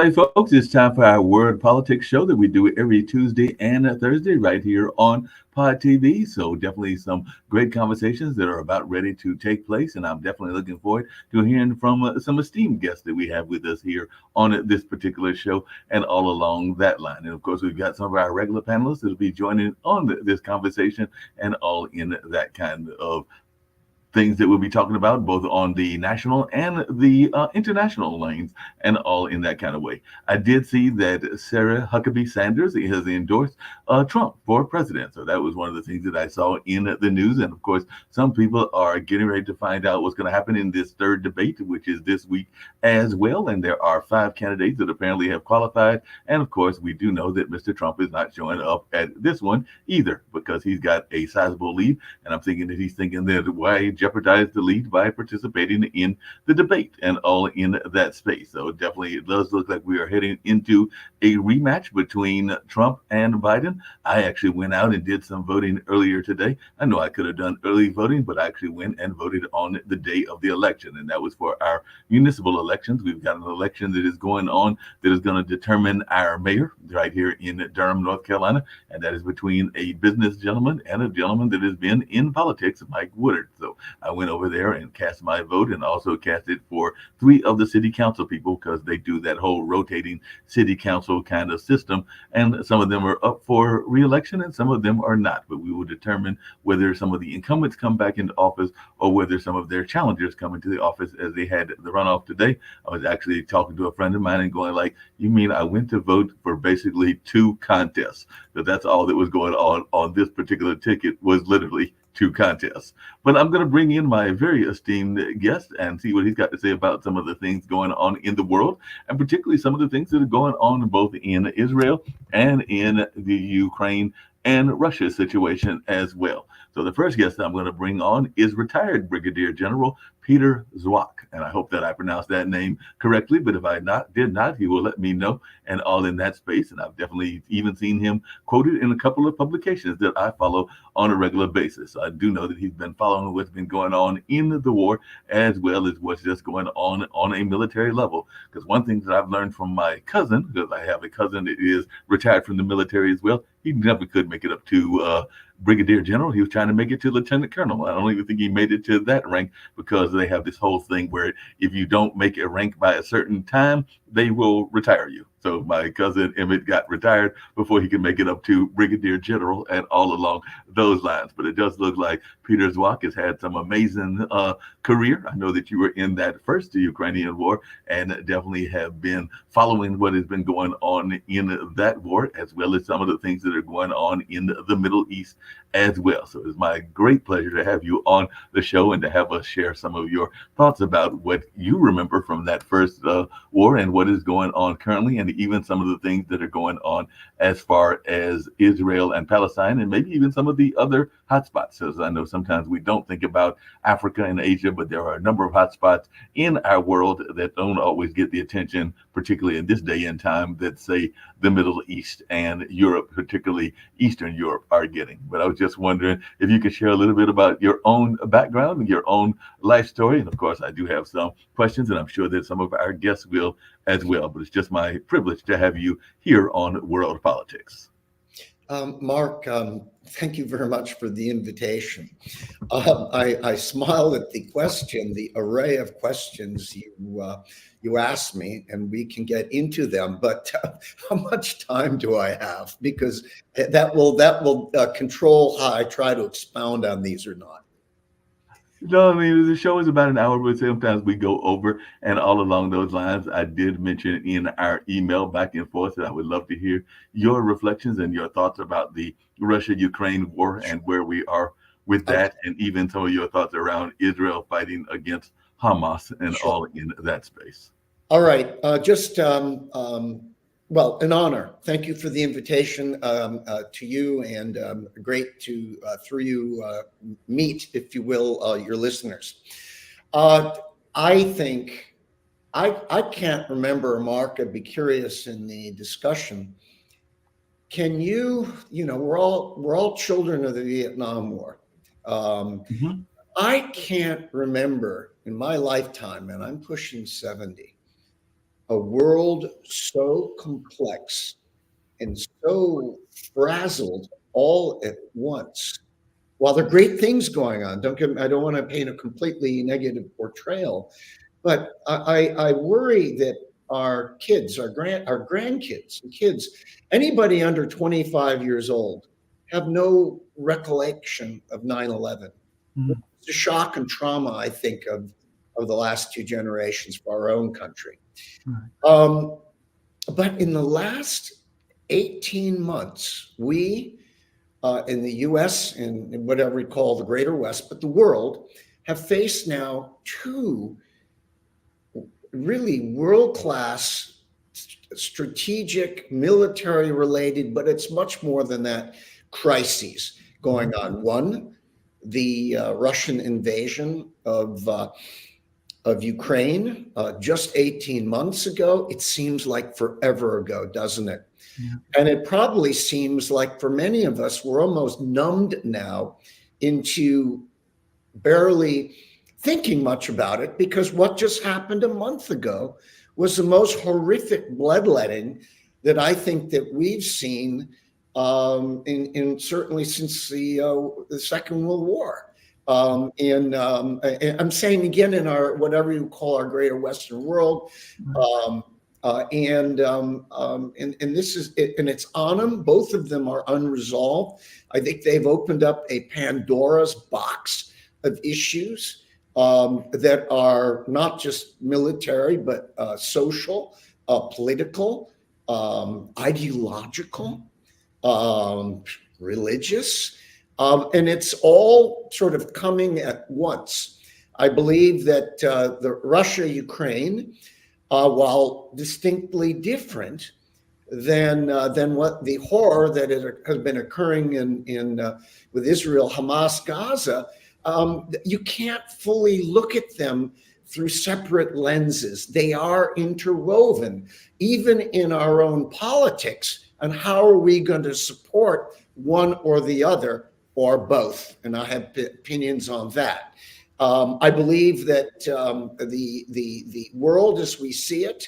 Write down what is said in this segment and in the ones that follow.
right, folks, it's time for our Word Politics show that we do every Tuesday and Thursday right here on Pod TV. So definitely some great conversations that are about ready to take place, and I'm definitely looking forward to hearing from some esteemed guests that we have with us here on this particular show and all along that line. And of course, we've got some of our regular panelists that will be joining on this conversation and all in that kind of things that we'll be talking about both on the national and the international lanes and all in that kind of way. I did see that Sarah Huckabee Sanders has endorsed Trump for president. So that was one of the things that I saw in the news. And of course, some people are getting ready to find out what's going to happen in this third debate, which is this week as well. And there are five candidates that apparently have qualified. And of course, we do know that Mr. Trump is not showing up at this one either because he's got a sizable lead. And I'm thinking that he's thinking that why jeopardize the lead by participating in the debate and all in that space. So definitely it does look like we are heading into a rematch between Trump and Biden. I actually went out and did some voting earlier today. I know I could have done early voting, but I actually went and voted on the day of the election, and that was for our municipal elections. We've got an election that is going on that is going to determine our mayor right here in Durham, North Carolina, and that is between a business gentleman and a gentleman that has been in politics, Mike Woodard. So I went over there and cast my vote and also cast it for three of the city council people because they do that whole rotating city council kind of system. And some of them are up for re-election and some of them are not. But we will determine whether some of the incumbents come back into office or whether some of their challengers come into the office as they had the runoff today. I was actually talking to a friend of mine and going like, you mean I went to vote for basically two contests? So that's all that was going on this particular ticket was literally two contests. But I'm going to bring in my very esteemed guest and see what he's got to say about some of the things going on in the world, and particularly some of the things that are going on both in Israel and in the Ukraine and Russia situation as well. So the first guest I'm going to bring on is retired Brigadier General Peter Zwack, and I hope that I pronounced that name correctly, but if I did not, he will let me know and all in that space. And I've definitely even seen him quoted in a couple of publications that I follow on a regular basis. So I do know that he's been following what's been going on in the war as well as what's just going on a military level. Because one thing that I've learned from my cousin, because I have a cousin that is retired from the military as well, he never could make it up to Brigadier General. He was trying to make it to Lieutenant Colonel. I don't even think he made it to that rank because they have this whole thing where if you don't make a rank by a certain time, they will retire you. So my cousin Emmett got retired before he could make it up to Brigadier General and all along those lines. But it does look like Peter Zwack has had some amazing career. I know that you were in that first Ukrainian war and definitely have been following what has been going on in that war, as well as some of the things that are going on in the Middle East as well. So it's my great pleasure to have you on the show and to have us share some of your thoughts about what you remember from that first war and what is going on currently, and even some of the things that are going on as far as Israel and Palestine, and maybe even some of the other hotspots. As I know sometimes we don't think about Africa and Asia, but there are a number of hotspots in our world that don't always get the attention, particularly in this day and time, that say the Middle East and Europe, particularly Eastern Europe, are getting. But I was just wondering if you could share a little bit about your own background and your own life story. And of course, I do have some questions, and I'm sure that some of our guests will as well. But it's just my privilege to have you here on World Politics. Mark, thank you very much for the invitation. I smile at the question, the array of questions you asked me, and we can get into them. But how much time do I have? Because that will control how I try to expound on these or not. No, I mean, the show is about an hour, but sometimes we go over. And all along those lines, I did mention in our email back and forth that I would love to hear your reflections and your thoughts about the Russia-Ukraine war and where we are with that, and even some of your thoughts around Israel fighting against Hamas and all in that space. All right. Well, an honor. Thank you for the invitation to you, and great to, through you, meet, if you will, your listeners. I think, I can't remember, Mark, I'd be curious in the discussion. Can you know, we're all children of the Vietnam War. I can't remember in my lifetime, and I'm pushing 70, a world so complex and so frazzled all at once. While there are great things going on, I don't want to paint a completely negative portrayal, but I worry that our kids, our grandkids, and kids, anybody under 25 years old, have no recollection of 9/11. Mhm. It's a shock and trauma, I think, of the last two generations for our own country. Right. But in the last 18 months, we in the US and in whatever we call the greater West, but the world, have faced now two really world-class strategic, military related, but it's much more than that, crises going on. One, the Russian invasion of Ukraine just 18 months ago. It seems like forever ago, doesn't it? Yeah. And it probably seems like for many of us, we're almost numbed now into barely thinking much about it, because what just happened a month ago was the most horrific bloodletting that I think that we've seen in certainly since the Second World War. And I'm saying again, in our whatever you call our greater Western world, and this is it, and it's on them. Both of them are unresolved. I think they've opened up a Pandora's box of issues that are not just military, but social, political, ideological, religious. And it's all sort of coming at once. I believe that the Russia-Ukraine, while distinctly different than what the horror that has been occurring in with Israel, Hamas, Gaza, you can't fully look at them through separate lenses. They are interwoven, even in our own politics. And how are we going to support one or the other or both? And I have opinions on that. I believe that the world as we see it,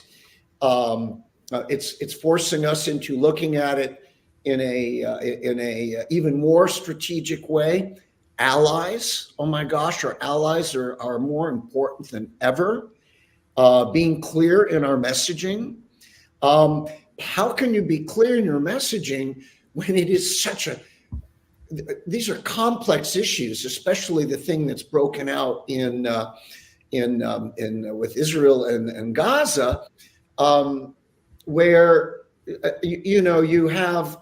it's forcing us into looking at it in a even more strategic way. Allies, oh my gosh, our allies are more important than ever. Being clear in our messaging. How can you be clear in your messaging when it is these are complex issues, especially the thing that's broken out in with Israel and Gaza, where you have.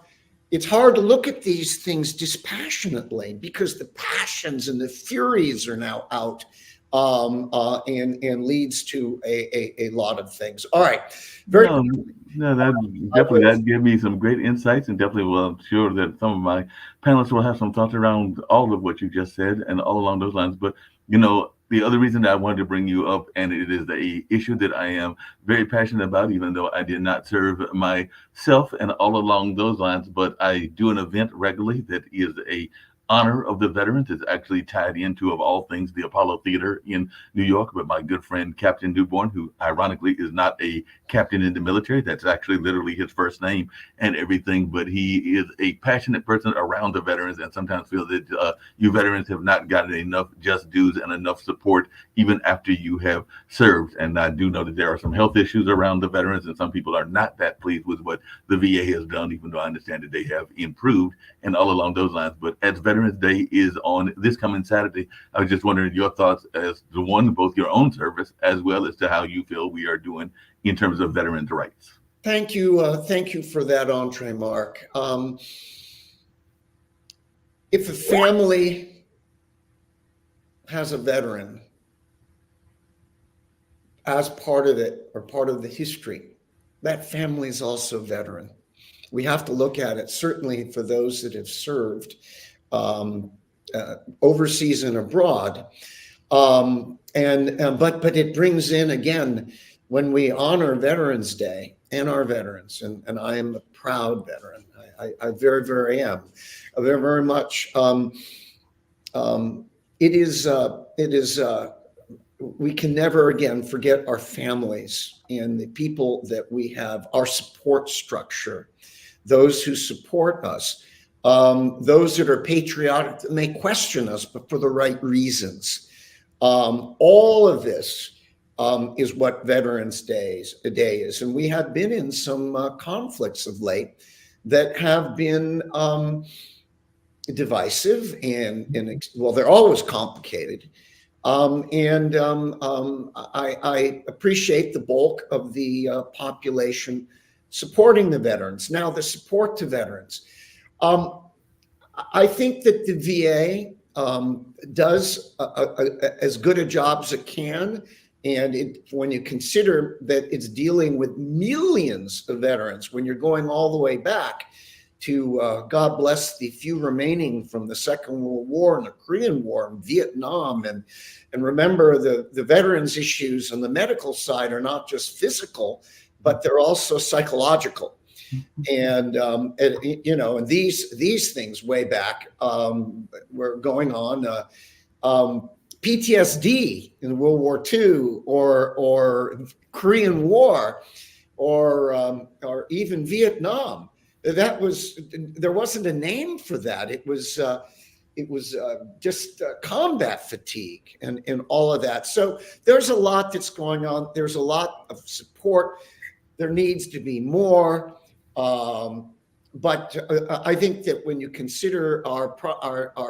It's hard to look at these things dispassionately because the passions and the furies are now out, and leads to a lot of things. All right, No, that gave me some great insights, and definitely, well, I'm sure that some of my panelists will have some thoughts around all of what you just said and all along those lines. But the other reason that I wanted to bring you up, and it is a issue that I am very passionate about, even though I did not serve myself and all along those lines, but I do an event regularly that is a honor of the veterans. Is actually tied into, of all things, the Apollo Theater in New York with my good friend Captain Newborn, who ironically is not a captain in the military. That's actually literally his first name and everything. But he is a passionate person around the veterans, and sometimes feel that you veterans have not gotten enough just dues and enough support even after you have served. And I do know that there are some health issues around the veterans, and some people are not that pleased with what the VA has done, even though I understand that they have improved and all along those lines. But as Veterans Day is on this coming Saturday, I was just wondering your thoughts as to both your own service as well as to how you feel we are doing in terms of veterans' rights. Thank you for that entree, Mark. If a family has a veteran as part of it or part of the history, that family is also a veteran. We have to look at it, certainly for those that have served overseas and abroad. But it brings in, again, when we honor Veterans Day and our veterans, and I am a proud veteran. I very, very am, very, very much. It is we can never again forget our families and the people that we have, our support structure, those who support us, those that are patriotic that may question us, but for the right reasons. All of this is what Veterans Day is. And we have been in some conflicts of late that have been divisive and well, they're always complicated. I appreciate the bulk of the population supporting the veterans. Now, the support to veterans. I think that the VA does as good a job as it can. And when you consider that it's dealing with millions of veterans, when you're going all the way back to God bless the few remaining from the Second World War and the Korean War and Vietnam. And remember, the veterans issues on the medical side are not just physical, but they're also psychological. And you know, and these things way back were going on. PTSD in World War II, or Korean War, or even Vietnam. There wasn't a name for that. It was just combat fatigue and all of that. So there's a lot that's going on. There's a lot of support. There needs to be more. But I think that when you consider our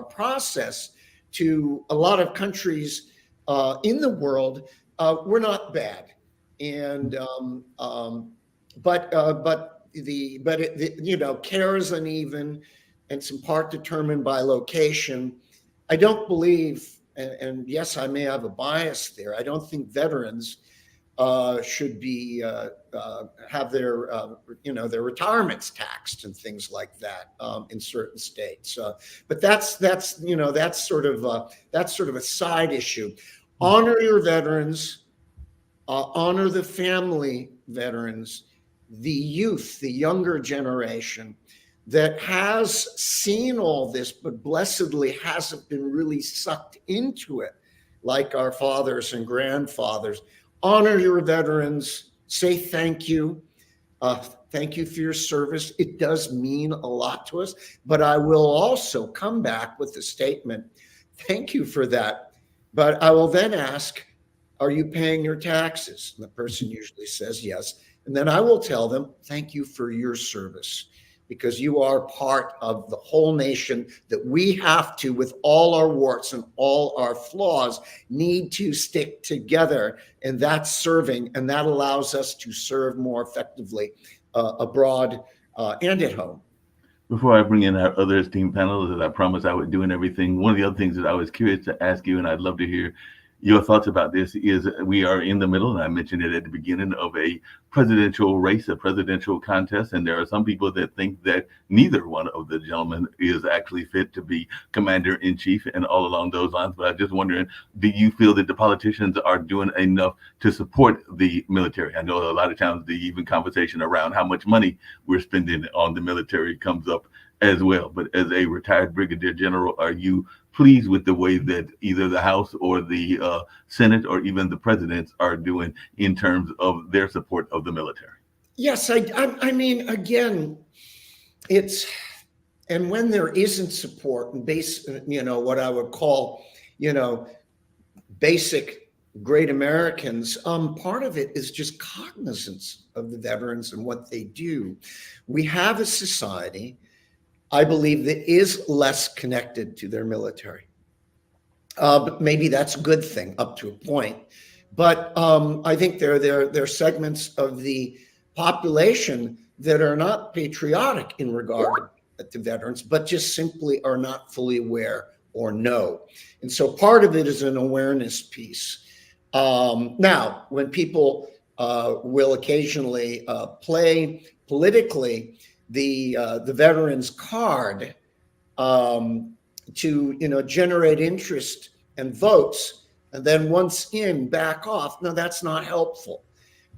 process to a lot of countries in the world, we're not bad. And you know, care is uneven, and it's in part determined by location. I don't believe, and yes, I may have a bias there, I don't think veterans should be have their you know, their retirements taxed and things like that in certain states. But that's you know, that's sort of a side issue. Honor your veterans, honor the family veterans, the youth, the younger generation that has seen all this, but blessedly hasn't been really sucked into it like our fathers and grandfathers. Honor your veterans, say thank you. Thank you for your service. It does mean a lot to us, but I will also come back with the statement, thank you for that. But I will then ask, are you paying your taxes? And the person usually says yes. And then I will tell them, thank you for your service, because you are part of the whole nation that we have to, with all our warts and all our flaws, need to stick together. And that's serving, and that allows us to serve more effectively abroad and at home. Before I bring in our other esteemed panelists, as I promised I would do and everything, one of the other things that I was curious to ask you, and I'd love to hear your thoughts about this, is we are in the middle, and I mentioned it at the beginning, of a presidential race, a presidential contest, and there are some people that think that neither one of the gentlemen is actually fit to be commander-in-chief and all along those lines. But I'm just wondering, do you feel that the politicians are doing enough to support the military? I know a lot of times the even conversation around how much money we're spending on the military comes up as well. But as a retired brigadier general, are you pleased with the way that either the House or the Senate or even the presidents are doing in terms of their support of the military? Yes, I mean, again, it's, and when there isn't support and you know, what I would call, you know, basic great Americans, part of it is just cognizance of the veterans and what they do. We have a society, I believe, that is less connected to their military. But maybe that's a good thing up to a point. But I think there are segments of the population that are not patriotic in regard to veterans, but just simply are not fully aware or know. And so part of it is an awareness piece. Now, when people will occasionally play politically the veterans card to, you know, generate interest and votes, and then once in, back off. No, that's not helpful.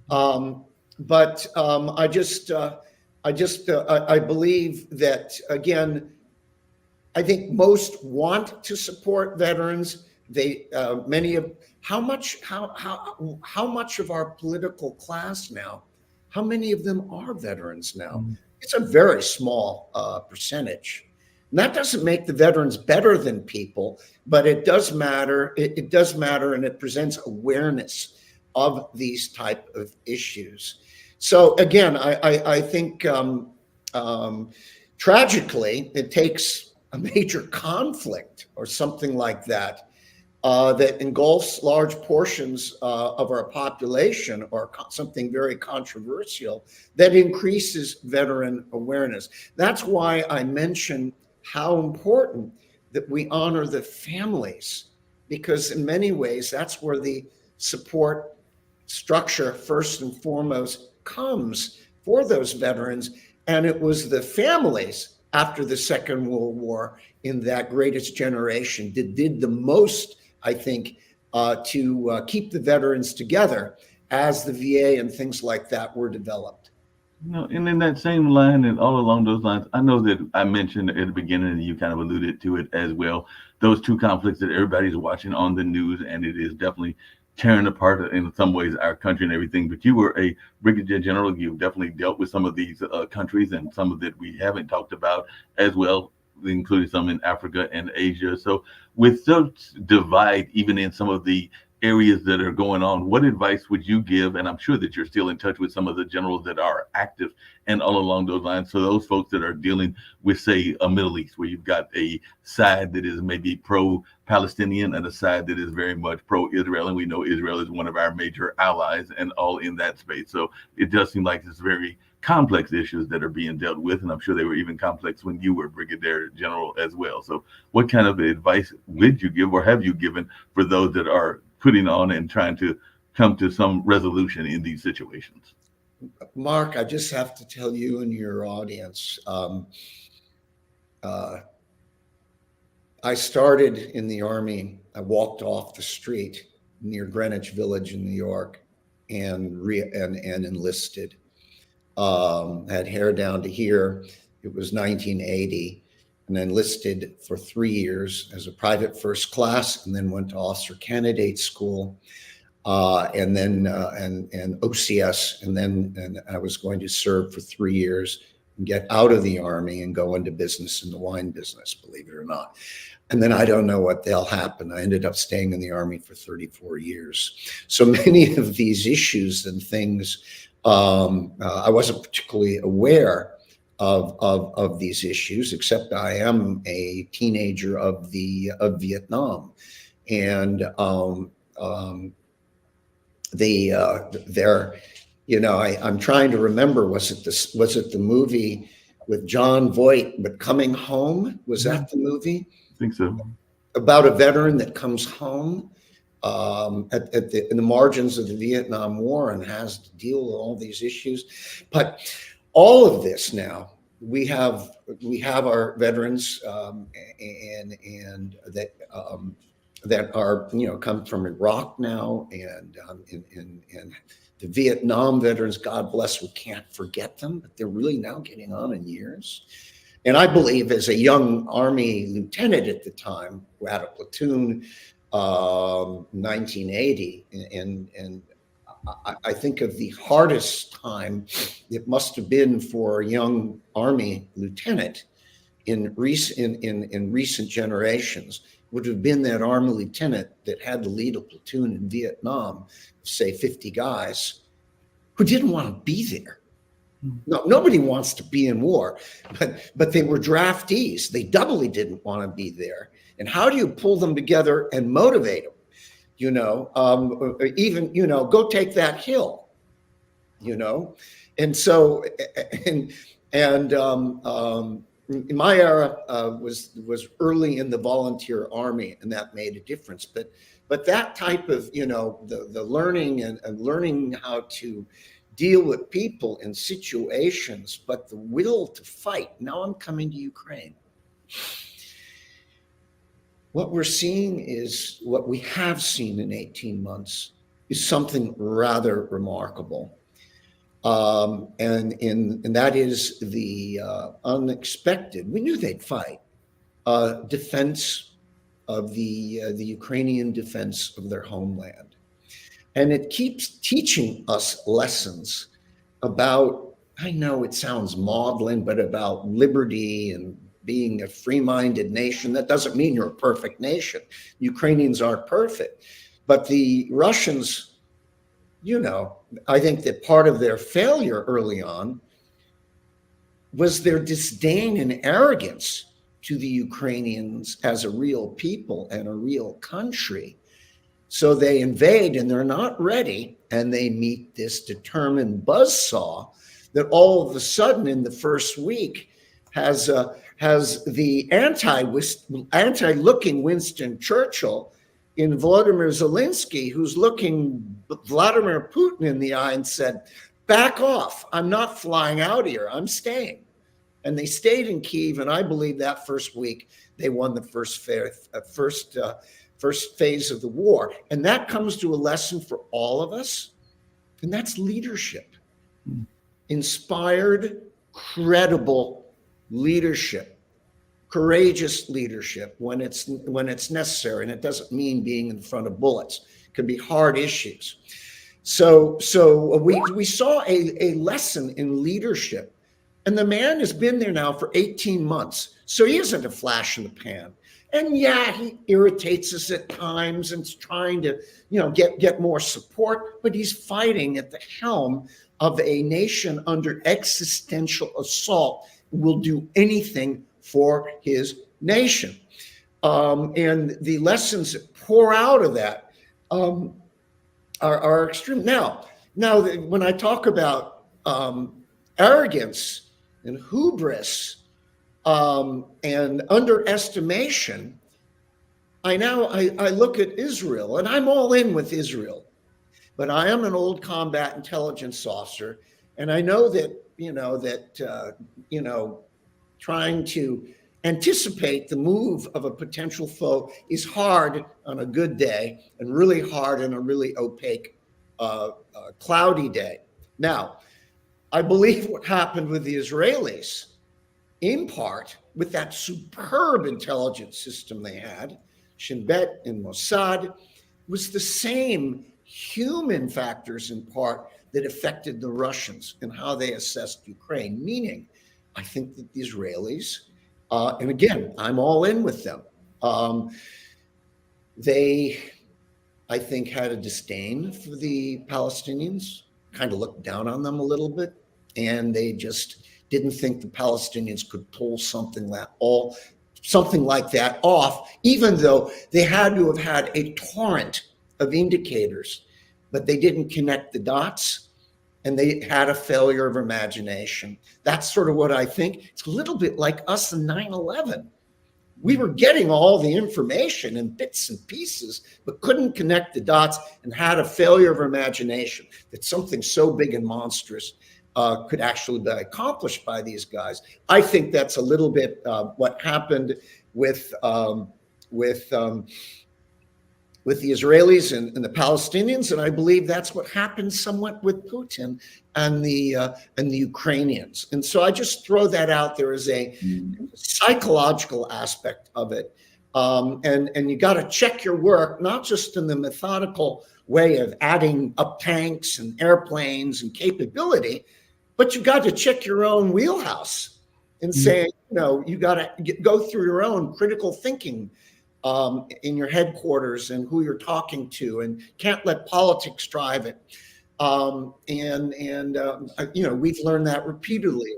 But I believe that, again, I think most want to support veterans, Many of how much of our political class now, how many of them are veterans now? It's a very small percentage. And that doesn't make the veterans better than people, but it does matter. It does matter, and it presents awareness of these type of issues. So again, I think tragically, it takes a major conflict or something like that that engulfs large portions of our population, or something very controversial that increases veteran awareness. That's why I mention how important that we honor the families, because in many ways, that's where the support structure first and foremost comes for those veterans. And it was the families after the Second World War in that greatest generation that did the most, I think, to keep the veterans together as the VA and things like that were developed. No, and in that same line and all along those lines, I know that I mentioned at the beginning, and you kind of alluded to it as well, those two conflicts that everybody's watching on the news, and it is definitely tearing apart in some ways our country and everything. But you were a brigadier general. You've definitely dealt with some of these countries, and some of that we haven't talked about as well, including some in Africa and Asia. So with such divide, even in some of the areas that are going on, what advice would you give? And I'm sure that you're still in touch with some of the generals that are active and all along those lines. So those folks that are dealing with, say, a Middle East, where you've got a side that is maybe pro-Palestinian and a side that is very much pro-Israel. And we know Israel is one of our major allies and all in that space. So it does seem like it's very complex issues that are being dealt with. And I'm sure they were even complex when you were brigadier general as well. So what kind of advice would you give, or have you given, for those that are putting on and trying to come to some resolution in these situations? Mark, I just have to tell you and your audience, I started in the Army. I walked off the street near Greenwich Village in New York and enlisted. Had hair down to here. It was 1980. And enlisted for 3 years as a private first class, and then went to officer candidate school, and then and OCS, and I was going to serve for 3 years and get out of the Army and go into business, in the wine business, believe it or not. And then I don't know what the hell happened. I ended up staying in the Army for 34 years. So many of these issues and things, I wasn't particularly aware of these issues, except I am a teenager of Vietnam, and I'm trying to remember, was it the movie with John Voight, but Coming Home? Was that the movie? I think so. About a veteran that comes home in the margins of the Vietnam War and has to deal with all these issues. But all of this now, we have our veterans and that are come from Iraq now, and the Vietnam veterans. God bless, we can't forget them, but they're really now getting on in years. And I believe, as a young Army lieutenant at the time, who had a platoon, 1980, and I think of the hardest time it must have been for a young Army lieutenant in recent generations would have been that Army lieutenant that had to lead a platoon in Vietnam, say 50 guys, who didn't want to be there. No, nobody wants to be in war, but they were draftees. They doubly didn't want to be there. And how do you pull them together and motivate them? Even go take that hill. And so my era was early in the volunteer Army, and that made a difference. But that type of the learning and learning how to deal with people in situations, but the will to fight. Now I'm coming to Ukraine. What we're seeing is, what we have seen in 18 months is something rather remarkable. And that is the unexpected. We knew they'd fight. Defense of the Ukrainian defense of their homeland. And it keeps teaching us lessons about, I know it sounds maudlin, but about liberty and being a free-minded nation. That doesn't mean you're a perfect nation. Ukrainians aren't perfect. But the Russians, I think that part of their failure early on was their disdain and arrogance to the Ukrainians as a real people and a real country. So they invade and they're not ready, and they meet this determined buzzsaw that all of a sudden in the first week has the anti-looking Winston Churchill in Volodymyr Zelensky, who's looking Vladimir Putin in the eye and said, "Back off, I'm not flying out here, I'm staying." And they stayed in Kyiv, and I believe that first week they won the first phase of the war. And that comes to a lesson for all of us, and that's leadership. Inspired, credible leadership, courageous leadership when it's necessary. And it doesn't mean being in front of bullets. It could be hard issues. So we saw a lesson in leadership. And the man has been there now for 18 months. So he isn't a flash in the pan. And yeah, he irritates us at times and is trying to, get more support, but he's fighting at the helm of a nation under existential assault, will do anything for his nation. And the lessons that pour out of that are extreme. Now, when I talk about arrogance and hubris and underestimation, I look at Israel, and I'm all in with Israel, but I am an old combat intelligence officer, and I know that trying to anticipate the move of a potential foe is hard on a good day and really hard on a really opaque, cloudy day. Now, I believe what happened with the Israelis, in part with that superb intelligence system they had, Shin Bet and Mossad, was the same human factors in part that affected the Russians and how they assessed Ukraine. Meaning, I think that the Israelis, and again, I'm all in with them, they, I think, had a disdain for the Palestinians, kind of looked down on them a little bit, and they just didn't think the Palestinians could pull something like that off, even though they had to have had a torrent of indicators, but they didn't connect the dots, and they had a failure of imagination. That's sort of what I think. It's a little bit like us in 9/11. We were getting all the information in bits and pieces, but couldn't connect the dots and had a failure of imagination that something so big and monstrous could actually be accomplished by these guys. I think that's a little bit what happened with the Israelis and the Palestinians, and I believe that's what happened somewhat with Putin and the Ukrainians. And so I just throw that out there as a psychological aspect of it. And you got to check your work, not just in the methodical way of adding up tanks and airplanes and capability, but you got to check your own wheelhouse and say, you got to go through your own critical thinking in your headquarters and who you're talking to, and can't let politics drive it. We've learned that repeatedly.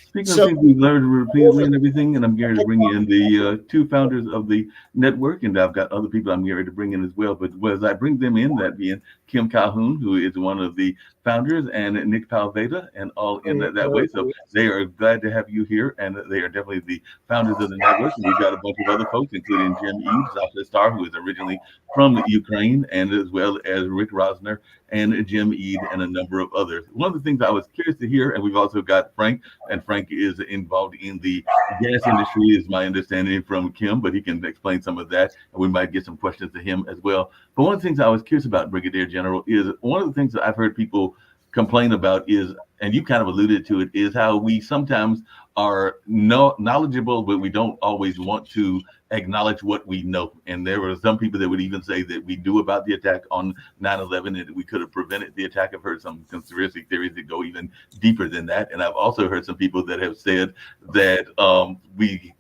Speaking of things we've learned repeatedly and everything, and I'm going to bring in the two founders of the network, and I've got other people I'm going to bring in as well. But as I bring them in, that being Kim Calhoun, who is one of the founders, and Nick Palveda, and all in that way. So they are glad to have you here, and they are definitely the founders of the network. And we've got a bunch of other folks, including Jim Eads, Sasha Star, who is originally from Ukraine, and as well as Rick Rosner and Jim Ead and a number of others. One of the things I was curious to hear, and we've also got Frank, and Frank is involved in the gas industry, is my understanding from Kim, but he can explain some of that, and we might get some questions to him as well. But one of the things I was curious about, Brigadier General, is one of the things that I've heard people complain about is and you kind of alluded to it, is how we sometimes are knowledgeable, but we don't always want to acknowledge what we know. And there were some people that would even say that we knew about the attack on 9/11 and that we could have prevented the attack. I've heard some conspiracy theories that go even deeper than that. And I've also heard some people that have said that we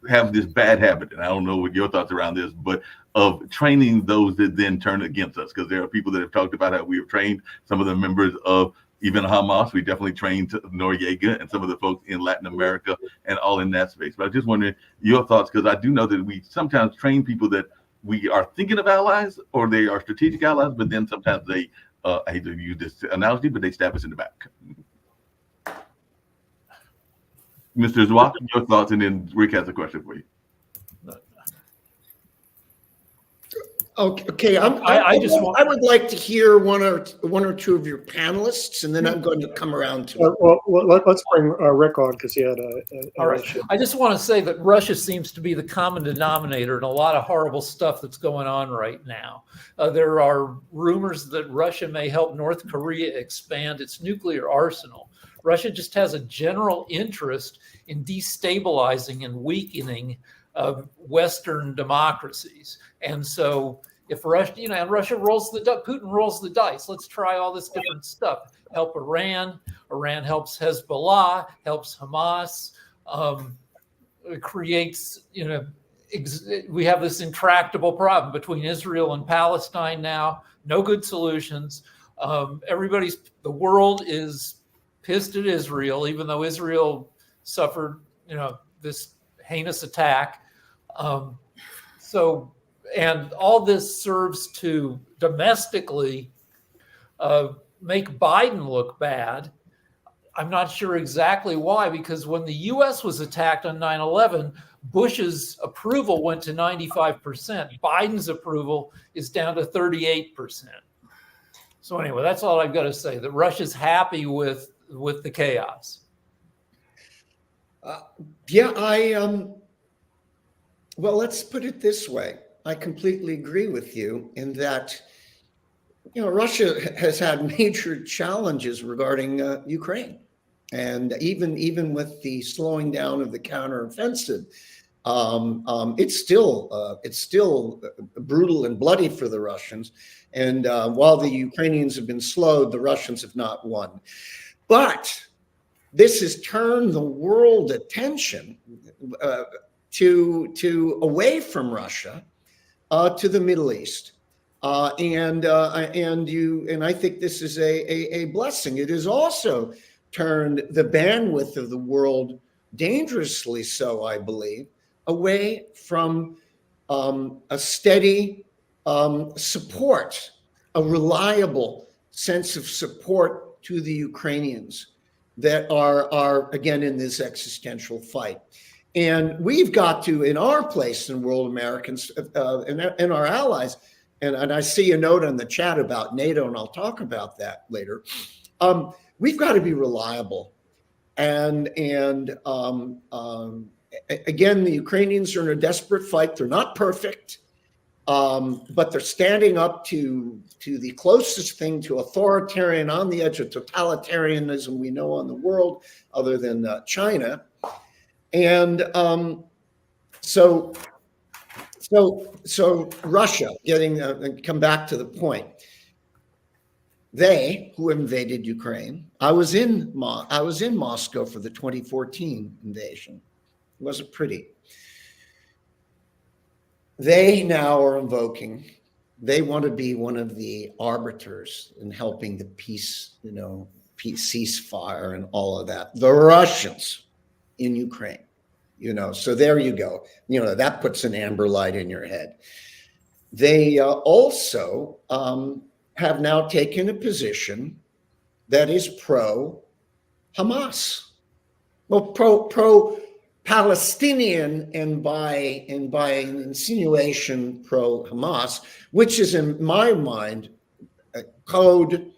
have this bad habit, and I don't know what your thoughts around this, but of training those that then turn against us. Because there are people that have talked about how we have trained some of the members of even Hamas. We definitely trained Noriega and some of the folks in Latin America and all in that space. But I just wondering your thoughts, because I do know that we sometimes train people that we are thinking of allies or they are strategic allies, but then sometimes they, I hate to use this analogy, but they stab us in the back. Mr. Zwak, your thoughts, and then Rick has a question for you. Okay. I would like to hear one or two of your panelists, and then I'm going to come around to it. Well, let's bring Rick on because he had all right. I just want to say that Russia seems to be the common denominator in a lot of horrible stuff that's going on right now. There are rumors that Russia may help North Korea expand its nuclear arsenal. Russia just has a general interest in destabilizing and weakening of Western democracies. And so if Russia, and Russia Putin rolls the dice, let's try all this different stuff. Help Iran. Iran helps Hezbollah, helps Hamas, creates, we have this intractable problem between Israel and Palestine now, no good solutions. The world is pissed at Israel, even though Israel suffered, this heinous attack. And all this serves to domestically make Biden look bad. I'm not sure exactly why, because when the U.S. was attacked on 9/11, Bush's approval went to 95%. Biden's approval is down to 38%. So anyway, that's all I've got to say, that Russia's happy with the chaos. Well, let's put it this way. I completely agree with you in that, Russia has had major challenges regarding Ukraine. And even with the slowing down of the counteroffensive, it's still brutal and bloody for the Russians. And while the Ukrainians have been slowed, the Russians have not won. But this has turned the world attention to away from Russia to the Middle East, and I think this is a blessing. It has also turned the bandwidth of the world, dangerously so, I believe, away from a steady support, a reliable sense of support to the Ukrainians that are again in this existential fight. And we've got to, in our place in world, Americans and our allies, and I see a note on the chat about NATO, and I'll talk about that later. We've got to be reliable. And again, the Ukrainians are in a desperate fight. They're not perfect, but they're standing up to the closest thing to authoritarian, on the edge of totalitarianism we know on the world, other than China. And so Russia, come back to the point. They who invaded Ukraine. I was in Moscow for the 2014 invasion. It wasn't pretty. They now are invoking. They want to be one of the arbiters in helping the peace ceasefire and all of that. The Russians in Ukraine, so there you go. That puts an amber light in your head. They also have now taken a position that is pro-Hamas, well, pro-Palestinian, and by an insinuation pro-Hamas, which is in my mind a code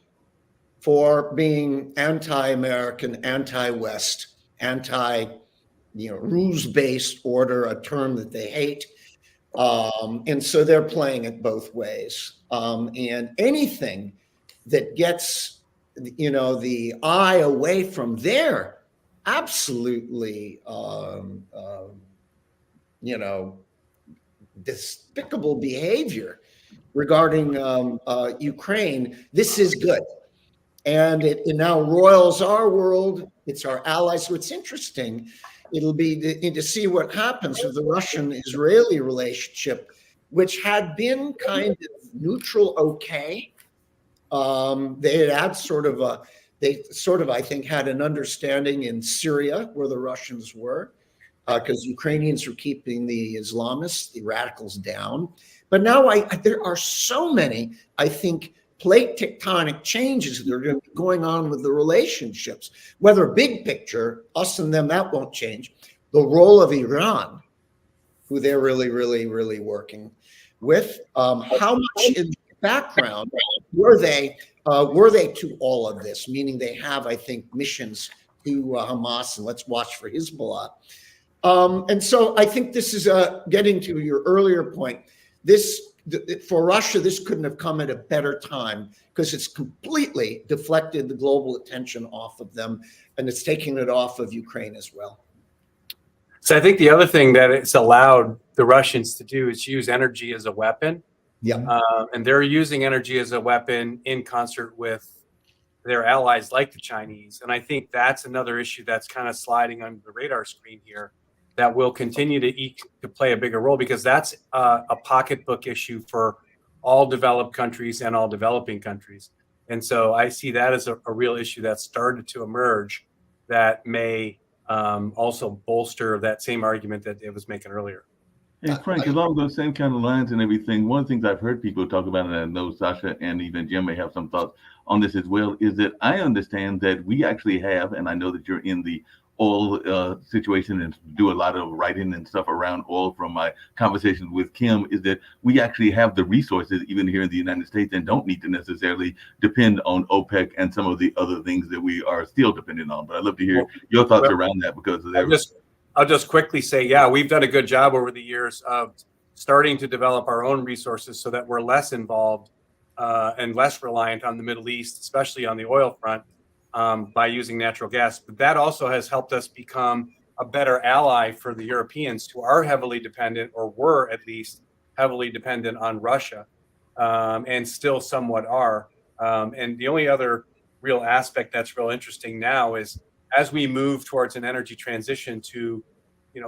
for being anti-American, anti-West, rules-based order, a term that they hate. And so they're playing it both ways. And anything that gets the eye away from their absolutely, despicable behavior regarding Ukraine. This is good. And it now roils our world. It's our allies. So it's interesting. It'll be to see what happens with the Russian-Israeli relationship, which had been kind of neutral, okay. They had sort of, I think, had an understanding in Syria where the Russians were, because Ukrainians were keeping the Islamists, the radicals, down. But now there are so many, I think, plate tectonic changes that are going on with the relationships, whether big picture, us and them, that won't change. The role of Iran, who they're really, really, really working with, how much in the background were they to all of this? Meaning they have, I think, missions to Hamas, and let's watch for Hezbollah. And so I think this is getting to your earlier point. For Russia, this couldn't have come at a better time because it's completely deflected the global attention off of them, and it's taking it off of Ukraine as well. So I think the other thing that it's allowed the Russians to do is use energy as a weapon. Yeah. And they're using energy as a weapon in concert with their allies like the Chinese. And I think that's another issue that's kind of sliding under the radar screen here that will continue to play a bigger role, because that's a pocketbook issue for all developed countries and all developing countries. And so I see that as a real issue that's started to emerge that may also bolster that same argument that it was making earlier. Hey, Frank, along those same kind of lines and everything, one of the things I've heard people talk about, and I know Sasha and even Jim may have some thoughts on this as well, is that I understand that we actually have, and I know that you're in the oil situation and do a lot of writing and stuff around oil from my conversations with Kim, is that we actually have the resources even here in the United States and don't need to necessarily depend on OPEC and some of the other things that we are still dependent on. But I'd love to hear your thoughts around that, because of that. I'll just quickly say, yeah, we've done a good job over the years of starting to develop our own resources so that we're less involved and less reliant on the Middle East, especially on the oil front, by using natural gas. But that also has helped us become a better ally for the Europeans, who are heavily dependent, or were at least heavily dependent on Russia, and still somewhat are. And the only other real aspect that's real interesting now is, as we move towards an energy transition to,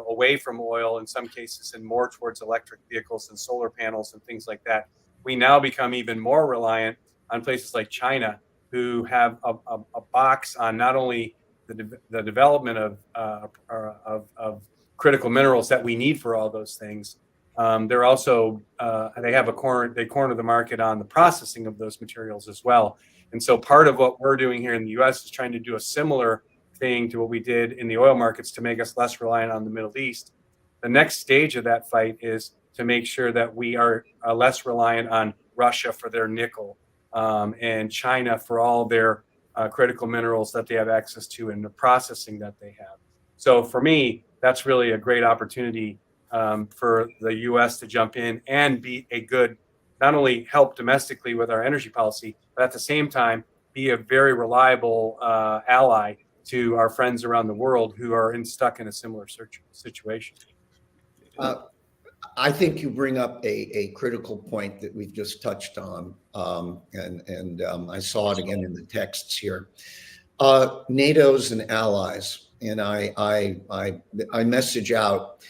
away from oil in some cases and more towards electric vehicles and solar panels and things like that, we now become even more reliant on places like China, who have a box on not only the development of critical minerals that we need for all those things. They're also they corner the market on the processing of those materials as well. And so part of what we're doing here in the U.S. is trying to do a similar thing to what we did in the oil markets to make us less reliant on the Middle East. The next stage of that fight is to make sure that we are less reliant on Russia for their nickel, and China for all their critical minerals that they have access to and the processing that they have. So for me, that's really a great opportunity for the U.S. to jump in and be a good, not only help domestically with our energy policy, but at the same time, be a very reliable ally to our friends around the world who are stuck in a similar situation. I think you bring up a critical point that we've just touched on, and I saw it again in the texts here. NATO's and allies, and I message out,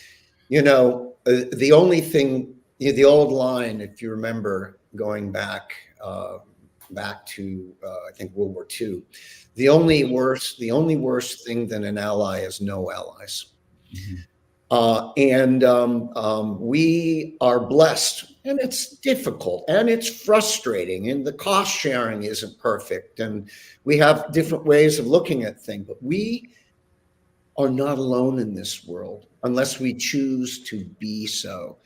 the only thing, the old line, if you remember, going back to I think World War II, the only worse thing than an ally is no allies. Mm-hmm. We are blessed, and it's difficult and it's frustrating, and the cost sharing isn't perfect, and we have different ways of looking at things, but we are not alone in this world unless we choose to be so.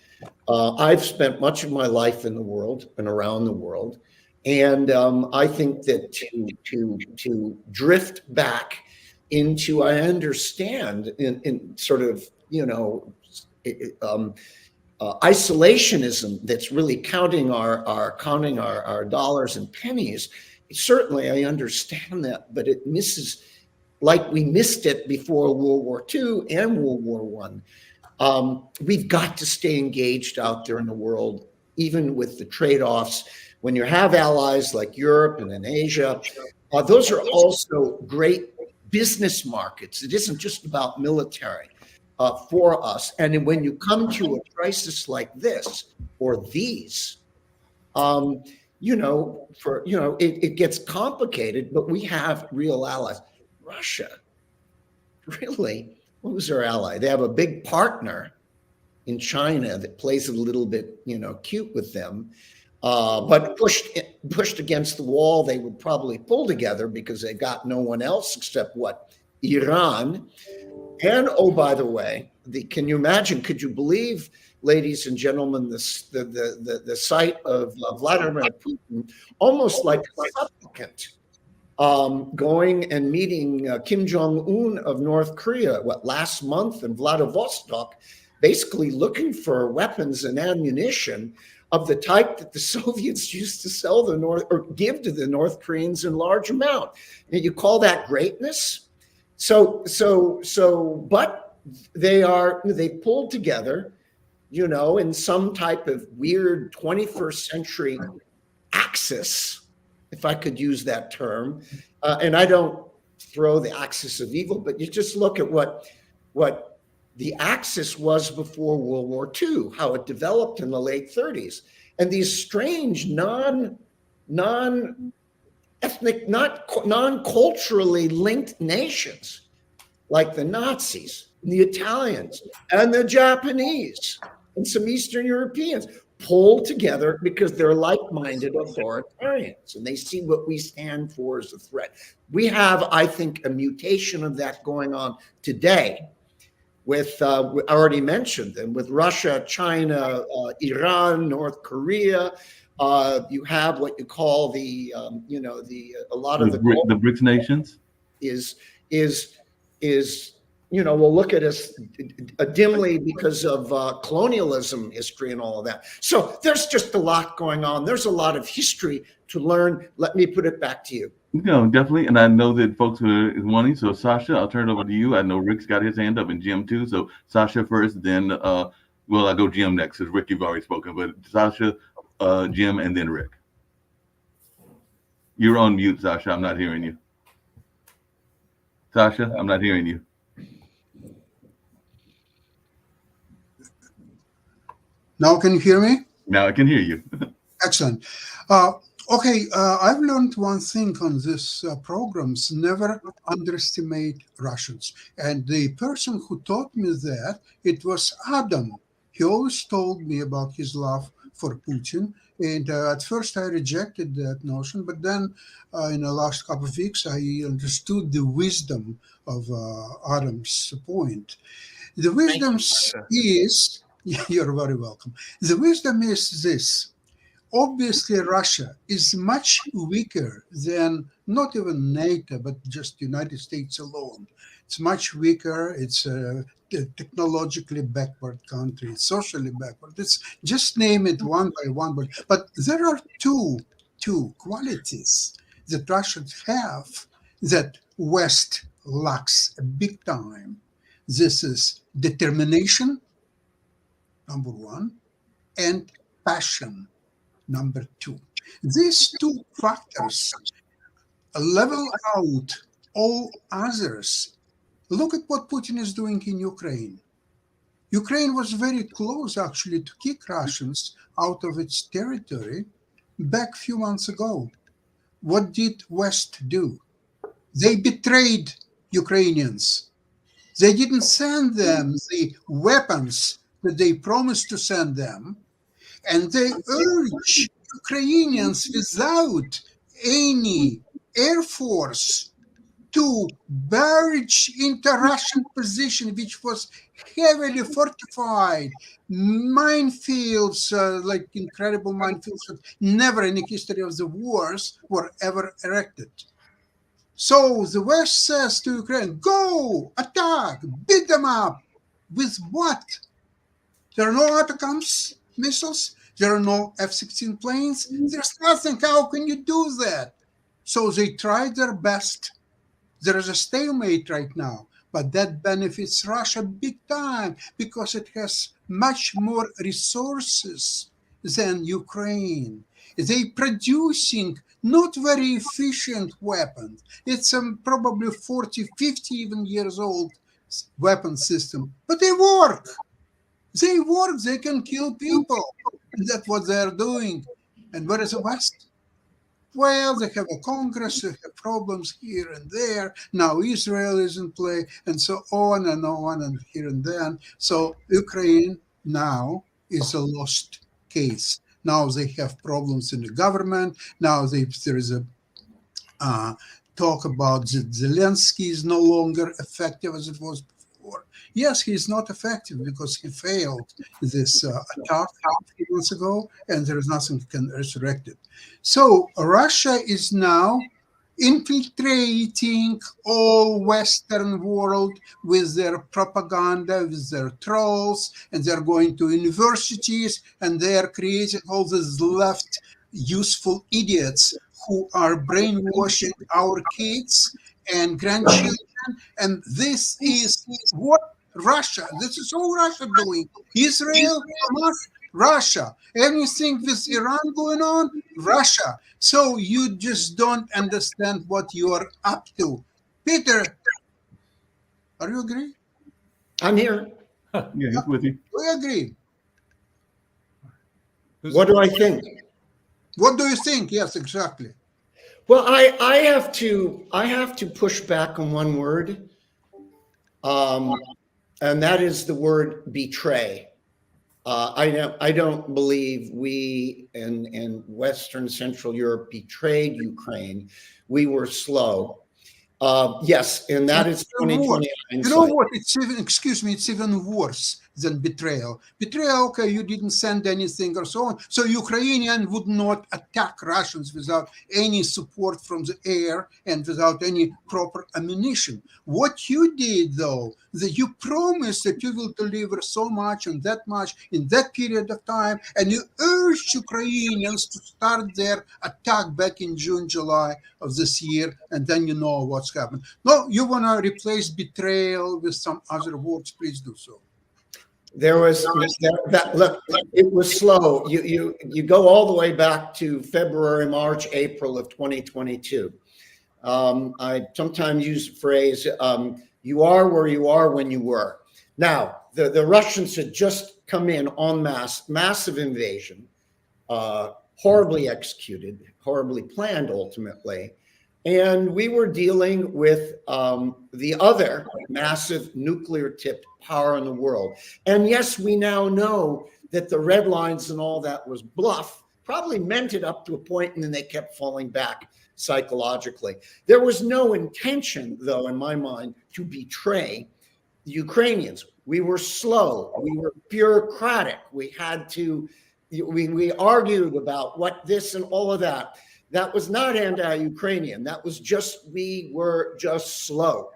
I've spent much of my life in the world and around the world, and I think that to drift back into, I understand, in sort of, isolationism that's really counting our dollars and pennies certainly I understand that, but it misses, like we missed it before World War II and World War One. We've got to stay engaged out there in the world, even with the trade-offs. When you have allies like Europe and in Asia, those are also great business markets. It isn't just about military for us. And when you come to a crisis like this or these, it gets complicated, but we have real allies. Russia, really, what was their ally? They have a big partner in China that plays a little bit, cute with them. But pushed against the wall, they would probably pull together because they got no one else except what? Iran. And oh, by the way, can you imagine? Could you believe, ladies and gentlemen, the sight of Vladimir Putin, almost like a supplicant, going and meeting Kim Jong-un of North Korea, last month in Vladivostok, basically looking for weapons and ammunition of the type that the Soviets used to sell or give to the North Koreans in large amount. And you call that greatness? But they pulled together, in some type of weird 21st century axis, if I could use that term. And I don't throw the axis of evil, but you just look at what the axis was before World War II, how it developed in the late 30s. And these strange non-ethnic, non-culturally linked nations, like the Nazis, the Italians, and the Japanese, and some Eastern Europeans, pull together because they're like-minded authoritarians, and they see what we stand for as a threat. We have, I think, a mutation of that going on today with, I already mentioned them, with Russia, China, Iran, North Korea. You have what you call the BRICS nations is will look at us dimly because of colonialism history and all of that. So there's just a lot going on. There's a lot of history to learn. Let me put it back to you. Definitely. And I know that folks are wanting. So Sasha, I'll turn it over to you. I know Rick's got his hand up and Jim too. So Sasha first, then I'll go Jim next because Rick, you've already spoken. But Sasha, Jim, and then Rick. You're on mute, Sasha. I'm not hearing you. Sasha, I'm not hearing you. Now can you hear me? Now I can hear you. Excellent. I've learned one thing on this programs: never underestimate Russians. And the person who taught me that, it was Adam. He always told me about his love for Putin. And at first I rejected that notion, but then in the last couple of weeks, I understood the wisdom of Adam's point. The wisdom is, you're very welcome. The wisdom is this. Obviously, Russia is much weaker than not even NATO, but just United States alone. It's much weaker. It's a technologically backward country. It's socially backward. It's just name it one by one. But there are two qualities that Russians have that West lacks big time. This is determination, number one, and passion, number two. These two factors level out all others. Look at what Putin is doing in Ukraine. Ukraine was very close, actually, to kick Russians out of its territory back a few months ago. What did West do? They betrayed Ukrainians. They didn't send them the weapons that they promised to send them, and they urged Ukrainians without any air force to barrage into Russian position, which was heavily fortified, minefields, like incredible minefields that never in the history of the wars were ever erected. So the West says to Ukraine, go, attack, beat them up. With what? There are no ATACMS missiles. There are no F-16 planes. There's nothing. How can you do that? So they tried their best. There is a stalemate right now, but that benefits Russia big time because it has much more resources than Ukraine. They producing not very efficient weapons. It's probably 40, 50 even years old weapon system, but they work. They work. They can kill people. And that's what they're doing. And where is the West? Well, they have a Congress, they have problems here and there. Now Israel is in play, and so on and on, and here and then. So Ukraine now is a lost case. Now they have problems in the government. Now there is a talk about that Zelensky is no longer effective as it was before. Yes, he is not effective because he failed this attack a few months ago, and there is nothing that can resurrect it. So Russia is now infiltrating all Western world with their propaganda, with their trolls, and they're going to universities, and they're creating all these left useful idiots who are brainwashing our kids and grandchildren. And this is what Russia, this is all Russia doing. Israel, Hamas, Russia. Anything with Iran going on, Russia. So you just don't understand what you are up to. Peter, are you agree? I'm here. Yeah, he's with you. We agree. What do I think? What do you think? Yes, exactly. Well, I have to push back on one word, and that is the word betray. I don't believe we in Western Central Europe betrayed Ukraine. We were slow. Yes, and that is 2020 hindsight. You know what? It's even, excuse me, it's even worse than betrayal. Betrayal, okay, you didn't send anything or so on. So Ukrainian would not attack Russians without any support from the air and without any proper ammunition. What you did, though, that you promised that you will deliver so much and that much in that period of time, and you urged Ukrainians to start their attack back in June, July of this year, and then you know what's happened. No, you want to replace betrayal with some other words, please do so. There was that look, it was slow. You go all the way back to February, March, April of 2022. I sometimes use the phrase, you are where you are when you were. Now, the Russians had just come in en masse, massive invasion, horribly executed, horribly planned ultimately. And we were dealing with the other massive nuclear-tipped power in the world. And yes, we now know that the red lines and all that was bluff, probably meant it up to a point, and then they kept falling back psychologically. There was no intention, though, in my mind, to betray the Ukrainians. We were slow. We were bureaucratic. We had to, we argued about what this and all of that. That was not anti-Ukrainian. That was just, we were just slow.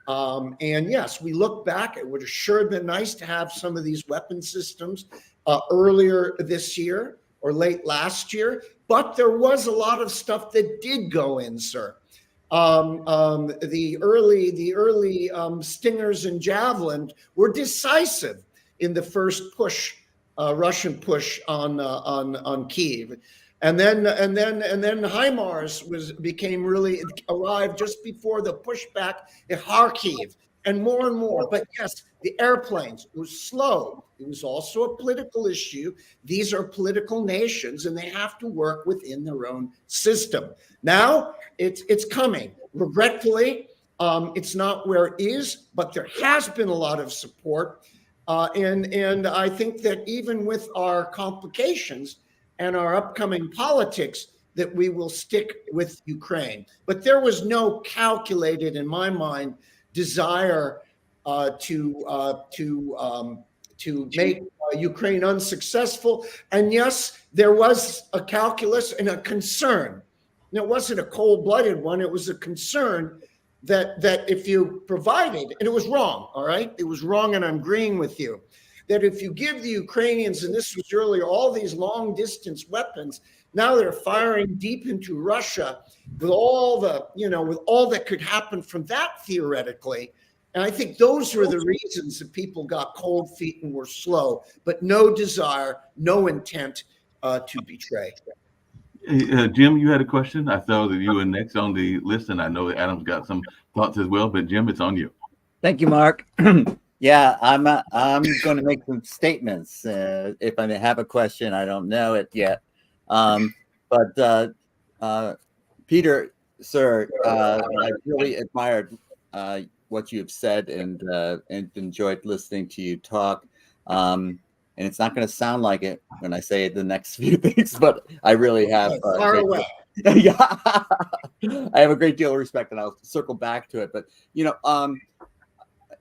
And yes, we look back, it would have sure been nice to have some of these weapon systems earlier this year or late last year, but there was a lot of stuff that did go in, sir. The early Stingers and Javelin were decisive in the first push, Russian push on Kyiv. And then HIMARS became really arrived just before the pushback at Kharkiv, and more. But yes, the airplanes, it was slow. It was also a political issue. These are political nations, and they have to work within their own system. Now it's coming. Regretfully, it's not where it is, but there has been a lot of support, and I think that even with our complications and our upcoming politics, that we will stick with Ukraine. But there was no calculated, in my mind, desire to make Ukraine unsuccessful. And yes, there was a calculus and a concern. And it wasn't a cold-blooded one. It was a concern that if you provided, and it was wrong, all right? It was wrong, and I'm agreeing with you, that if you give the Ukrainians, and this was earlier, all these long-distance weapons, Now they're firing deep into Russia with all the, with all that could happen from that theoretically. And I think those were the reasons that people got cold feet and were slow, but no desire, no intent to betray. Hey, Jim, you had a question? I saw that you were next on the list, and I know that Adam's got some thoughts as well, but Jim, it's on you. Thank you, Mark. Yeah, I'm going to make some statements. If I may have a question, I don't know it yet. But Peter, sir, I really admired what you have said and enjoyed listening to you talk. And it's not going to sound like it when I say the next few things, but I really have. Far away. Yeah, I have a great deal of respect, and I'll circle back to it. But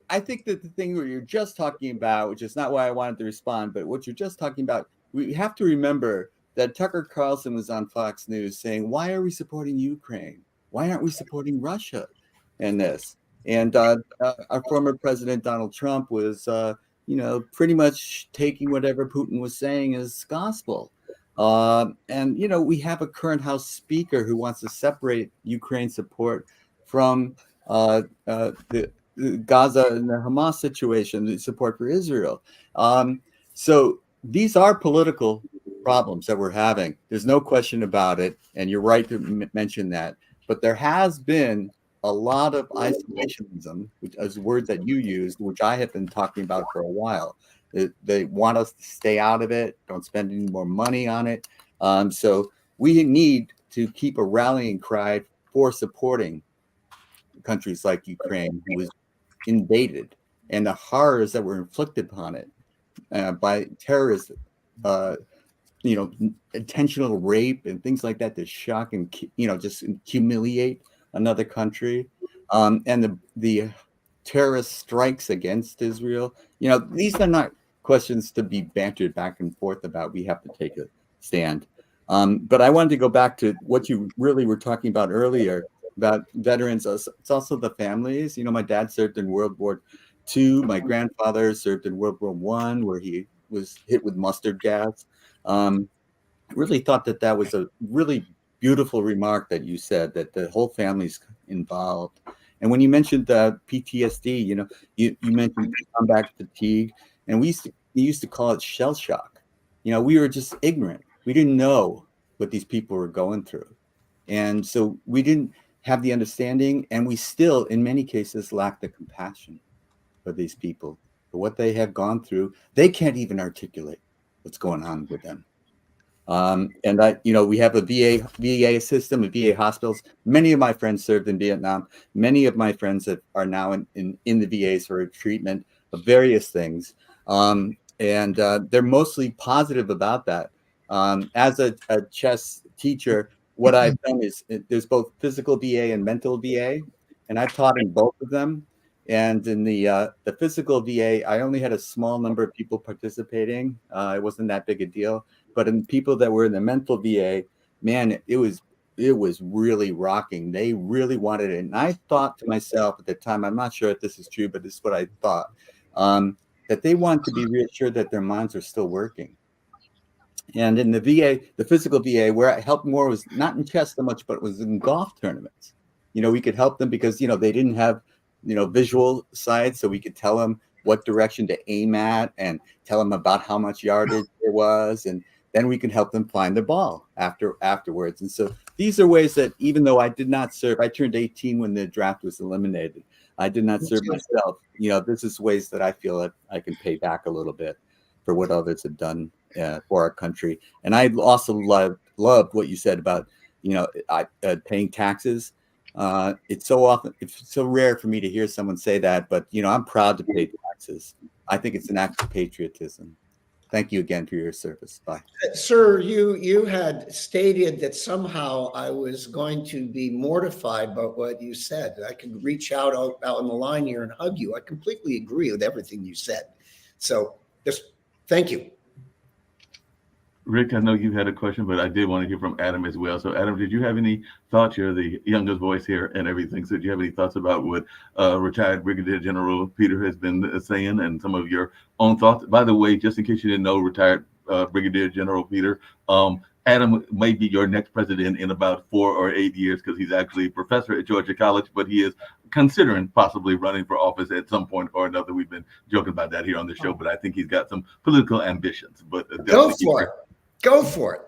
I think that the thing where you're just talking about, which is not why I wanted to respond, but what you're just talking about, we have to remember that Tucker Carlson was on Fox News saying, "Why are we supporting Ukraine? Why aren't we supporting Russia in this?" And our former president Donald Trump was, pretty much taking whatever Putin was saying as gospel. And we have a current House Speaker who wants to separate Ukraine support from the Gaza and the Hamas situation, the support for Israel. So these are political problems that we're having. There's no question about it. And you're right to mention that. But there has been a lot of isolationism, which is a word that you used, which I have been talking about for a while. They want us to stay out of it, don't spend any more money on it. So we need to keep a rallying cry for supporting countries like Ukraine, who was invaded, and the horrors that were inflicted upon it by terrorists, intentional rape and things like that to shock and just humiliate another country, and the terrorist strikes against Israel. These are not questions to be bantered back and forth about. We have to take a stand. But I wanted to go back to what you really were talking about earlier about veterans. It's also the families. My dad served in World War II. My grandfather served in World War I, where he was hit with mustard gas. I really thought that was a really beautiful remark that you said, that the whole family's involved. And when you mentioned PTSD, you mentioned combat fatigue, and we used to call it shell shock. We were just ignorant. We didn't know what these people were going through. And so we didn't have the understanding, and we still, in many cases, lack the compassion for these people, for what they have gone through. They can't even articulate what's going on with them. And we have a VA system, a VA hospitals. Many of my friends served in Vietnam. Many of my friends that are now in the VAs for treatment of various things. And they're mostly positive about that. As a chess teacher, what I've done is there's both physical VA and mental VA, and I've taught in both of them. And in the physical VA, I only had a small number of people participating. It wasn't that big a deal. But in people that were in the mental VA, man, it was really rocking. They really wanted it. And I thought to myself at the time, I'm not sure if this is true, but this is what I thought, that they want to be reassured that their minds are still working. And in the VA, the physical VA, where I helped more was not in chess so much, but it was in golf tournaments. We could help them because, they didn't have, visual sight, so we could tell them what direction to aim at and tell them about how much yardage there was. And then we can help them find the ball afterwards. And so these are ways that, even though I did not serve, I turned 18 when the draft was eliminated. I did not serve myself. This is ways that I feel that I can pay back a little bit for what others have done for our country. And I also loved what you said about, paying taxes. It's so rare for me to hear someone say that, but I'm proud to pay taxes. I think it's an act of patriotism. Thank you again for your service. Bye. Sir, you had stated that somehow I was going to be mortified by what you said. I could reach out on the line here and hug you. I completely agree with everything you said. So just thank you. Rick, I know you had a question, but I did want to hear from Adam as well. So, Adam, did you have any thoughts? You're the youngest voice here and everything. So, do you have any thoughts about what retired Brigadier General Peter has been saying and some of your own thoughts? By the way, just in case you didn't know, retired Brigadier General Peter Adam may be your next president in about 4 or 8 years because he's actually a professor at Georgia College, but he is considering possibly running for office at some point or another. We've been joking about that here on the show, but I think he's got some political ambitions. But Go for it. Go for it.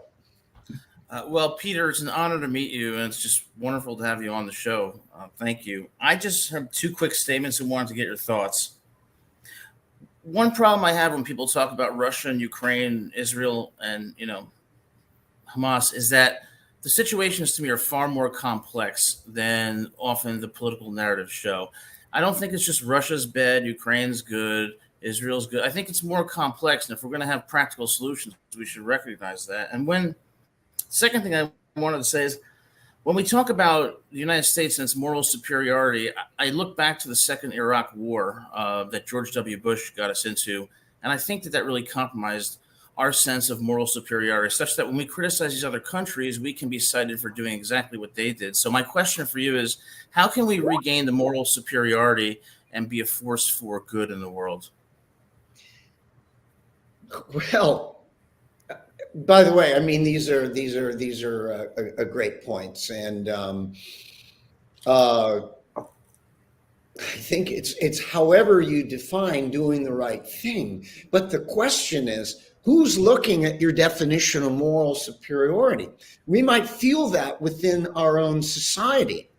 Well, Peter, it's an honor to meet you, and it's just wonderful to have you on the show. Thank you. I just have 2 quick statements and wanted to get your thoughts. One problem I have when people talk about Russia and Ukraine, Israel, and Hamas is that the situations to me are far more complex than often the political narratives show. I don't think it's just Russia's bad, Ukraine's good, Israel's good. I think it's more complex, and if we're going to have practical solutions, we should recognize that. And second thing I wanted to say is, when we talk about the United States and its moral superiority, I look back to the second Iraq War that George W. Bush got us into, and I think that really compromised our sense of moral superiority, such that when we criticize these other countries, we can be cited for doing exactly what they did. So my question for you is, how can we regain the moral superiority and be a force for good in the world? Well, by the way, I mean, these are great points, and I think it's however you define doing the right thing. But the question is, who's looking at your definition of moral superiority? We might feel that within our own society,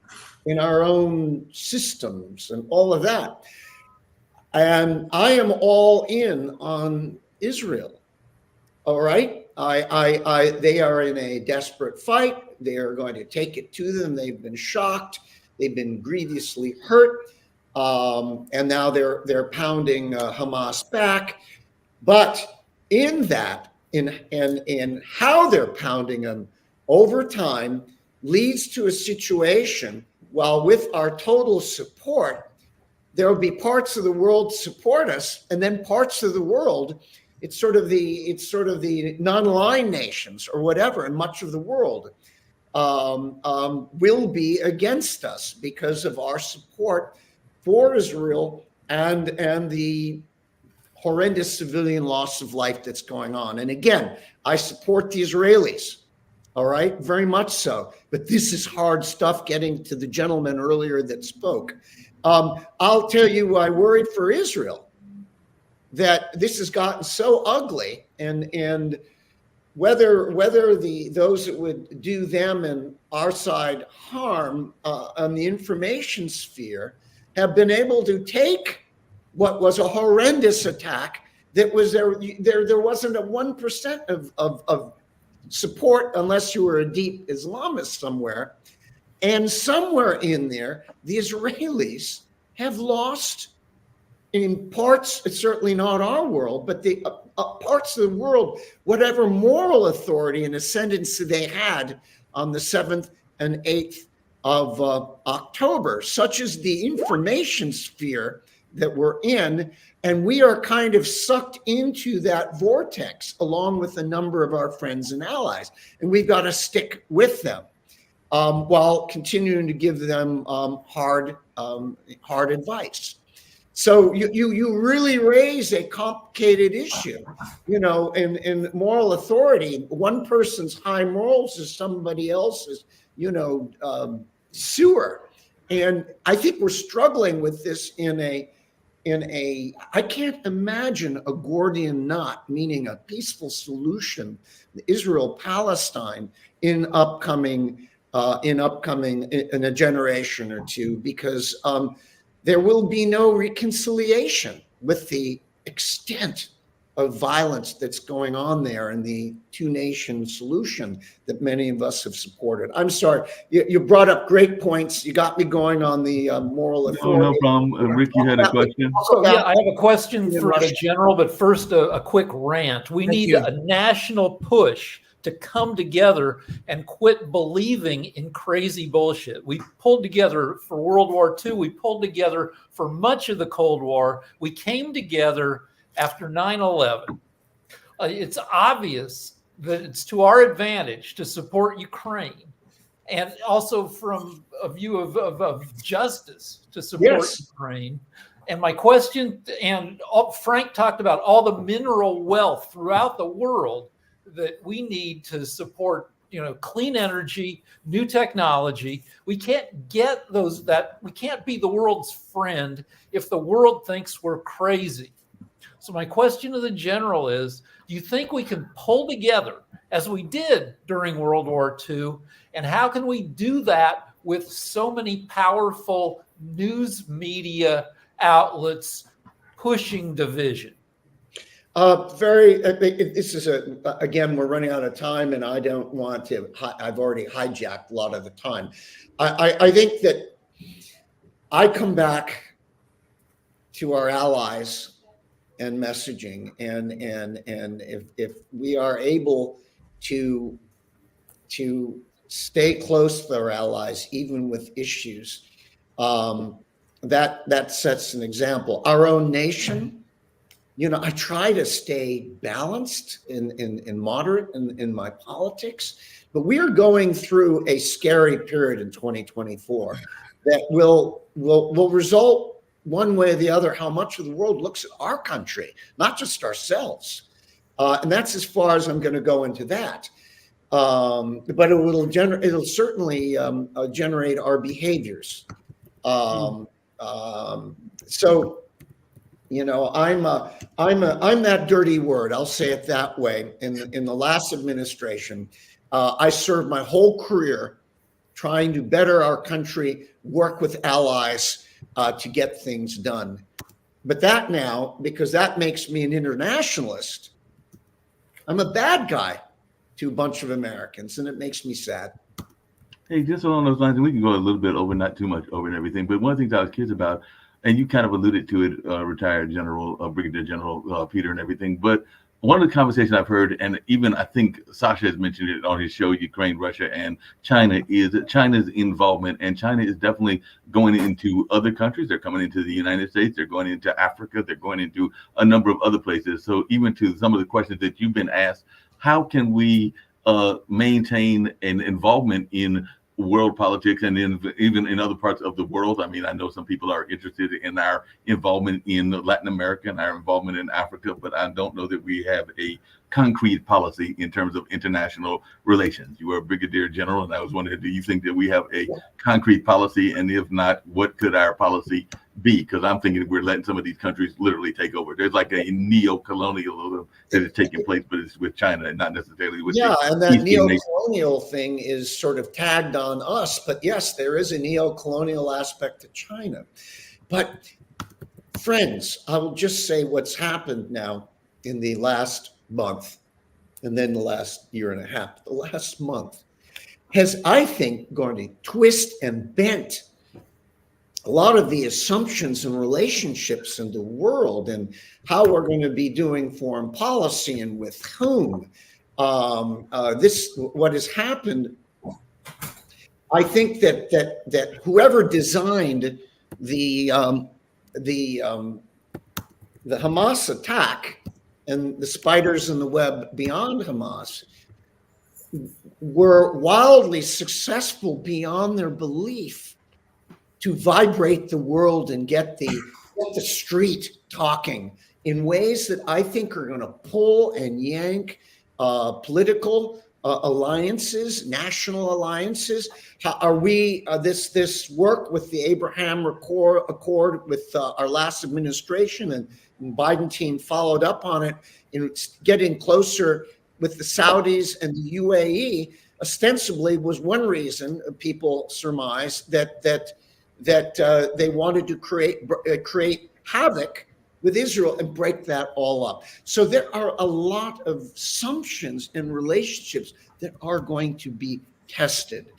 in our own systems, and all of that. And I am all in on Israel. All right. They are in a desperate fight. They are going to take it to them. They've been shocked. They've been grievously hurt. And now they're pounding Hamas back. But in that, in how they're pounding them over time, leads to a situation, while with our total support, there will be parts of the world support us, and then parts of the world, it's sort of the non-aligned nations or whatever, and much of the world will be against us because of our support for Israel and the horrendous civilian loss of life that's going on. And again, I support the Israelis, all right, very much so. But this is hard stuff, getting to the gentleman earlier that spoke. I'll tell you, I worried for Israel that this has gotten so ugly, and whether those that would do them and our side harm on the information sphere have been able to take what was a horrendous attack that was there wasn't a 1% of support unless you were a deep Islamist somewhere. And somewhere in there, the Israelis have lost, in parts, it's certainly not our world, but the parts of the world, whatever moral authority and ascendancy they had on the 7th and 8th of October, such as the information sphere that we're in. And we are kind of sucked into that vortex along with a number of our friends and allies. And we've got to stick with them while continuing to give them hard advice. So you really raise a complicated issue, in moral authority. One person's high morals is somebody else's, sewer. And I think we're struggling with this in a I can't imagine a Gordian knot, meaning a peaceful solution, Israel-Palestine in a generation or two, because there will be no reconciliation with the extent of violence that's going on there and the two-nation solution that many of us have supported. I'm sorry, you brought up great points. You got me going on the moral authority. No problem. Rick, you had a question? Yeah, I have a question for the general, but first a quick rant. We need a national push to come together and quit believing in crazy bullshit. We pulled together for World War II. We pulled together for much of the Cold War. We came together after 9/11. It's obvious that it's to our advantage to support Ukraine, and also from a view of justice to support Ukraine. And my question, Frank talked about all the mineral wealth throughout the world that we need to support, clean energy, new technology. We can't get we can't be the world's friend if the world thinks we're crazy. So my question to the general is, do you think we can pull together as we did during World War II? And how can we do that with so many powerful news media outlets pushing division? This is again, we're running out of time, and I don't want to, I've already hijacked a lot of the time. I think that I come back to our allies and messaging, and if we are able to stay close to our allies, even with issues, that sets an example. Our own nation, I try to stay balanced and moderate in my politics, but we are going through a scary period in 2024 that will result one way or the other how much of the world looks at our country, not just ourselves. And that's as far as I'm going to go into that. But it'll certainly generate our behaviors. So, I'm that dirty word. I'll say it that way. In the last administration, I served my whole career trying to better our country, work with allies to get things done. But that now, because that makes me an internationalist, I'm a bad guy to a bunch of Americans, and it makes me sad. Hey, just along those lines, and we can go a little bit over, not too much over and everything, but one of the things I was curious about, and you kind of alluded to it, retired General, Brigadier General Peter and everything, but one of the conversations I've heard, and even I think Sasha has mentioned it on his show, Ukraine, Russia, and China, is China's involvement. And China is definitely going into other countries. They're coming into the United States. They're going into Africa. They're going into a number of other places. So even to some of the questions that you've been asked, how can we maintain an involvement in world politics and even in other parts of the world? I mean, I know some people are interested in our involvement in Latin America and our involvement in Africa, but I don't know that we have a concrete policy in terms of international relations. You are a brigadier general, and I was wondering, do you think that we have a concrete policy? And if not, what could our policy be? Because I'm thinking we're letting some of these countries literally take over. There's like a neo-colonialism that is taking place, but it's with China and not necessarily with and that neo-colonial thing is sort of tagged on us. But yes, there is a neo-colonial aspect to China. But friends, I will just say what's happened now in the last month, and then the last year and a half. The last month has, I think, going to twist and bent a lot of the assumptions and relationships in the world and how we're going to be doing foreign policy and with whom. What has happened, I think that whoever designed the Hamas attack and the spiders in the web beyond Hamas were wildly successful beyond their belief to vibrate the world and get the street talking in ways that I think are going to pull and yank political alliances, national alliances. How are we this work with the Abraham Accord with our last administration, and Biden team followed up on it in getting closer with the Saudis and the UAE, ostensibly was one reason people surmise that they wanted to create havoc with Israel and break that all up. So there are a lot of assumptions and relationships that are going to be tested.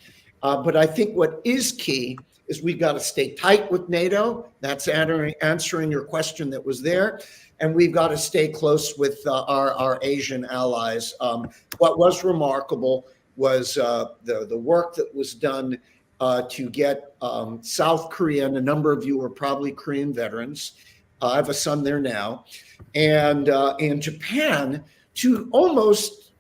But I think what is key is we've got to stay tight with NATO. That's answering your question that was there. And we've got to stay close with our Asian allies. What was remarkable was the work that was done to get South Korea, and a number of you are probably Korean veterans. I have a son there now. And Japan to almost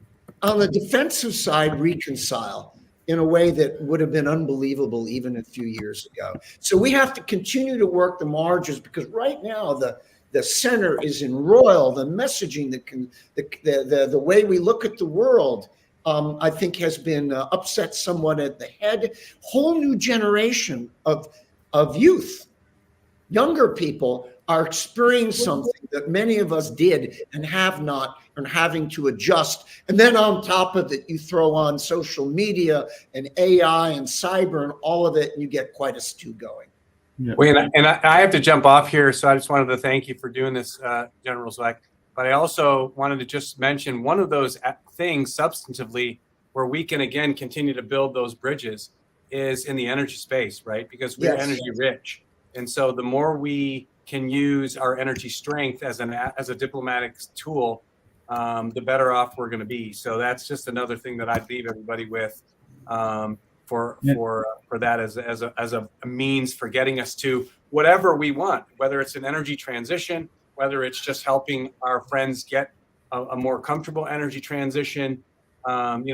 on the defensive side reconcile in a way that would have been unbelievable even a few years ago. So we have to continue to work the margins, because right now the the center is in royal. The messaging, the way we look at the world, I think has been upset somewhat at the head. Whole new generation of youth, younger people are experiencing something that many of us did and have not, and having to adjust. And then on top of it, you throw on social media and AI and cyber and all of it, and you get quite a stew going. Yeah. Well, and I have to jump off here, so I just wanted to thank you for doing this, General Zwick. But I also wanted to just mention one of those things substantively where we can, again, continue to build those bridges is in the energy space, right? Because we're energy rich. And so the more we can use our energy strength as a diplomatic tool, the better off we're going to be. So that's just another thing that I'd leave everybody with for that as a means for getting us to whatever we want, whether it's an energy transition, whether it's just helping our friends get a more comfortable energy transition, and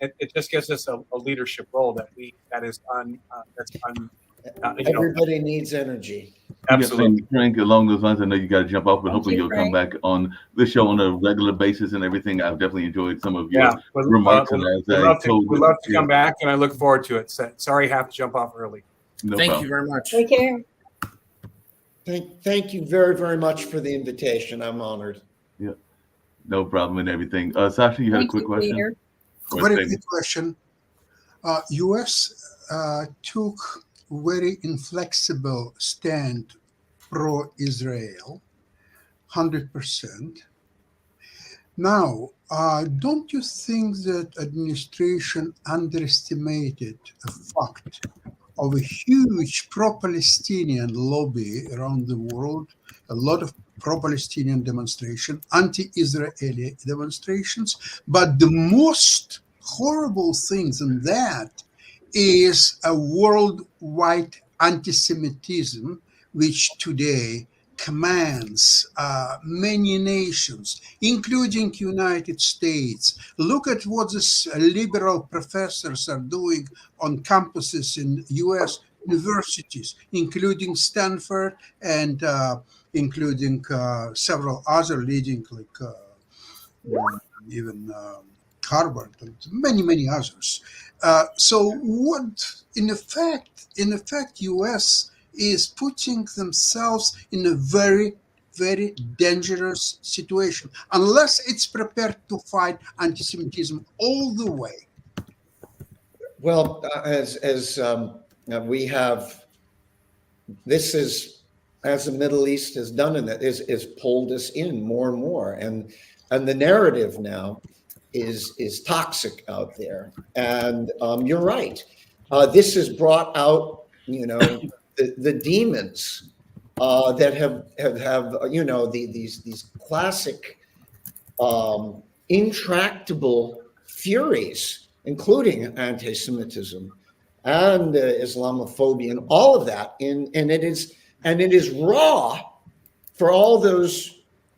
it just gives us a leadership role Everybody needs energy. Absolutely. Frank, along those lines, I know you got to jump off, but hopefully you'll come back on this show on a regular basis and everything. I've definitely enjoyed some of your remarks. We'd love to come back, and I look forward to it. Sorry, I have to jump off early. Thank you very much. Take care. Thank you very, very much for the invitation. I'm honored. Yeah, no problem and everything. Sasha, you had a quick question? Peter. Very quick question. U.S. Took very inflexible stand pro-Israel, 100%. Now, don't you think that administration underestimated the fact of a huge pro-Palestinian lobby around the world, a lot of pro-Palestinian demonstration, anti-Israeli demonstrations, but the most horrible things in that is a worldwide anti-Semitism, which today commands many nations, including United States. Look at what these liberal professors are doing on campuses in U.S. universities, including Stanford and including several other leading, like even Harvard and many others. So what, in effect, U.S. is putting themselves in a very, very dangerous situation, unless it's prepared to fight anti-Semitism all the way. Well, as we have, this is, as the Middle East has done, and that is pulled us in more and more, and the narrative now is toxic out there. And you're right. This has brought out, the demons that have these classic intractable furies, including anti-Semitism and Islamophobia and all of that. And it is raw for all those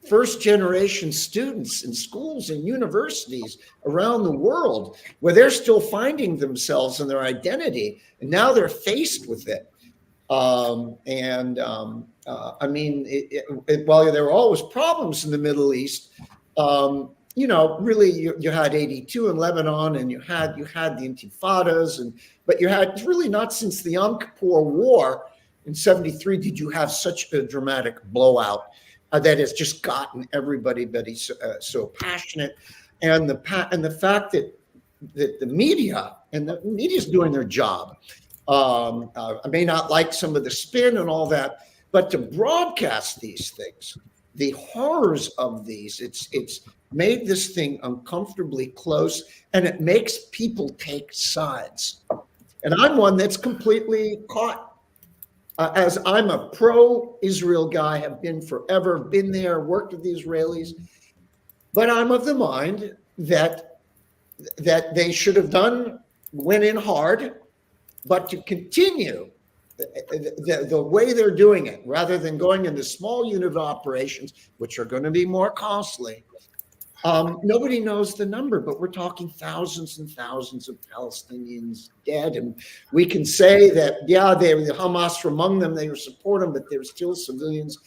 first generation students in schools and universities around the world, where they're still finding themselves and their identity, and now they're faced with it. While there were always problems in the Middle East, really you had 82 in Lebanon, and you had the Intifadas, but you had really not since the Yom Kippur War in 73 did you have such a dramatic blowout that has just gotten everybody so passionate, and the fact that the media is doing their job. I may not like some of the spin and all that, but to broadcast these things, the horrors of these, it's made this thing uncomfortably close, and it makes people take sides. And I'm one that's completely caught. As I'm a pro-Israel guy, have been forever, been there, worked with the Israelis, but I'm of the mind that they should have went in hard, but to continue the way they're doing it, rather than going into small unit operations, which are going to be more costly. Nobody knows the number, but we're talking thousands and thousands of Palestinians dead. And we can say that, the Hamas were among them, they were supporting them, but there were still civilians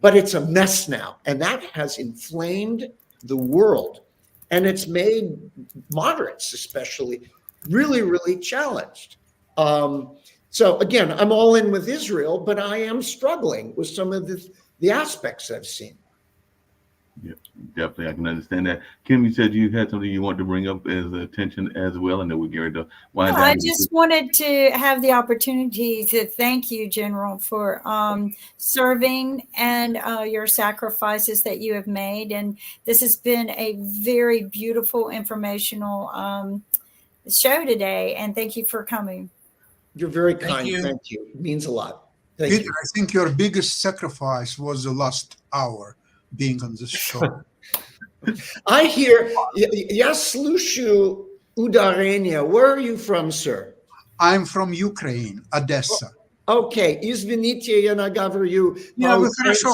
But it's a mess now, and that has inflamed the world, and it's made moderates especially really, really challenged. So again, I'm all in with Israel, but I am struggling with some of the aspects I've seen. Yeah, definitely, I can understand that. Kim, you said you had something you wanted to bring up as attention as well, and then we're going to wind down. I just wanted to have the opportunity to thank you, General, for serving and your sacrifices that you have made. And this has been a very beautiful, informational show today. And thank you for coming. You're very kind. you. Thank you. It means a lot. Thank Peter, you. I think your biggest sacrifice was the last hour being on this show. I hear, Yaslushu Udarenia. Where are you from, sir? I'm from Ukraine, Odessa. Okay, извините, я наговорю. Yeah, вы хорошо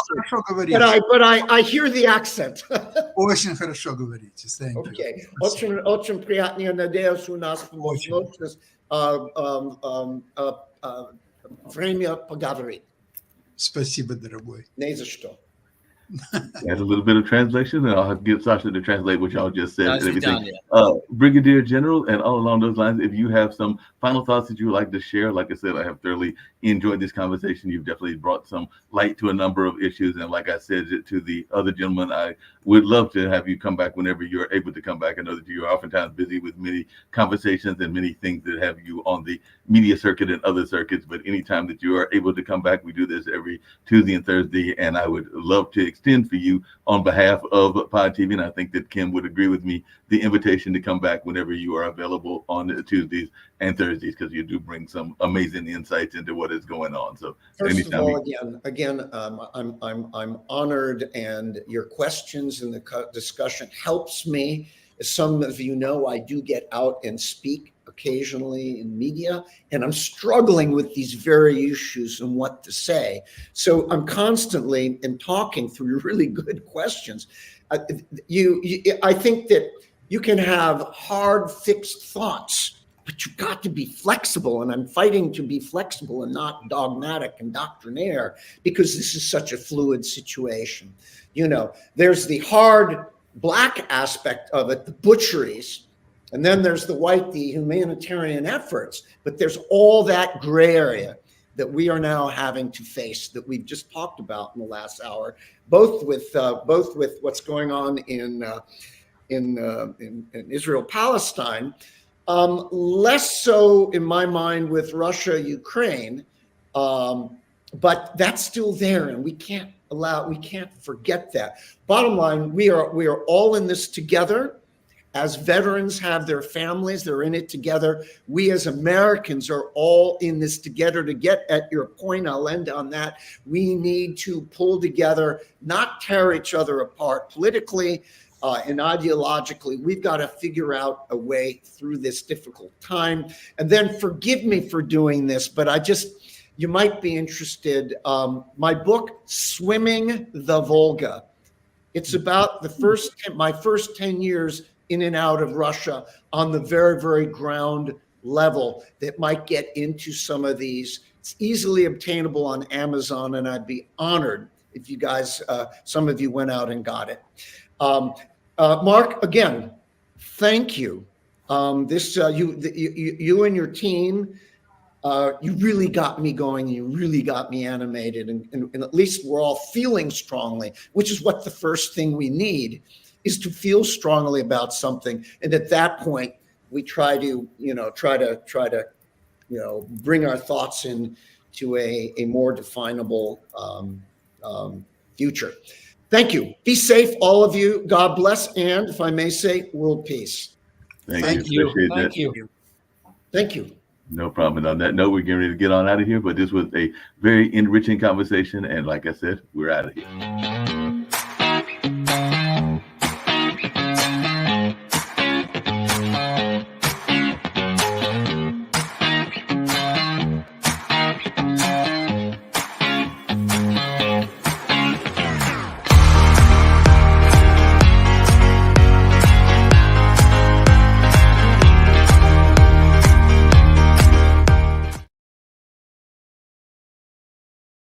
говорите. But I hear the accent. Очень хорошо говорите. Thank you. Okay. Спасибо. Очень приятно, я надеюсь, у нас возможность время поговорить. Спасибо, дорогой. Не за что. Add a little bit of translation, and I'll have to get Sasha to translate what y'all just said and everything. Done, Brigadier General, and all along those lines, if you have some final thoughts that you would like to share, like I said, I have thoroughly enjoyed this conversation. You've definitely brought some light to a number of issues, and like I said to the other gentleman, I would love to have you come back whenever you're able to come back. I know that you are oftentimes busy with many conversations and many things that have you on the media circuit and other circuits, but anytime that you are able to come back, we do this every Tuesday and Thursday, and I would love to extend for you on behalf of Pod TV, and I think that Kim would agree with me, the invitation to come back whenever you are available on Tuesdays and Thursdays, because you do bring some amazing insights into what is going on. So First of anytime all, again, I'm honored, and your questions and the discussion helps me. As some of you know, I do get out and speak occasionally in media, and I'm struggling with these very issues and what to say. So I'm constantly talking through really good questions. I think that you can have hard, fixed thoughts, but you've got to be flexible, and I'm fighting to be flexible and not dogmatic and doctrinaire, because this is such a fluid situation. You know, there's the hard black aspect of it, the butcheries, and then there's the white, the humanitarian efforts, but there's all that gray area that we are now having to face, that we've just talked about in the last hour, both with what's going on in Israel-Palestine, less so in my mind with Russia-Ukraine, but that's still there, and we can't forget that. Bottom line, we are all in this together. As veterans have their families, they're in it together. We as Americans are all in this together. To get at your point, I'll end on that. We need to pull together, not tear each other apart politically and ideologically. We've got to figure out a way through this difficult time. And then forgive me for doing this, but you might be interested. My book, Swimming the Volga. It's about my first 10 years in and out of Russia on the very, very ground level that might get into some of these. It's easily obtainable on Amazon, and I'd be honored if you guys, some of you went out and got it. Mark, again, thank you. You and your team, you really got me going. You really got me animated, and at least we're all feeling strongly, which is what the first thing we need is, to feel strongly about something. And at that point, we try to bring our thoughts into a more definable future. Thank you. Be safe, all of you. God bless, and if I may say, world peace. Thank you. Appreciate that. Thank you. Thank you. No problem. And on that note, we're getting ready to get on out of here, but this was a very enriching conversation. And like I said, we're out of here.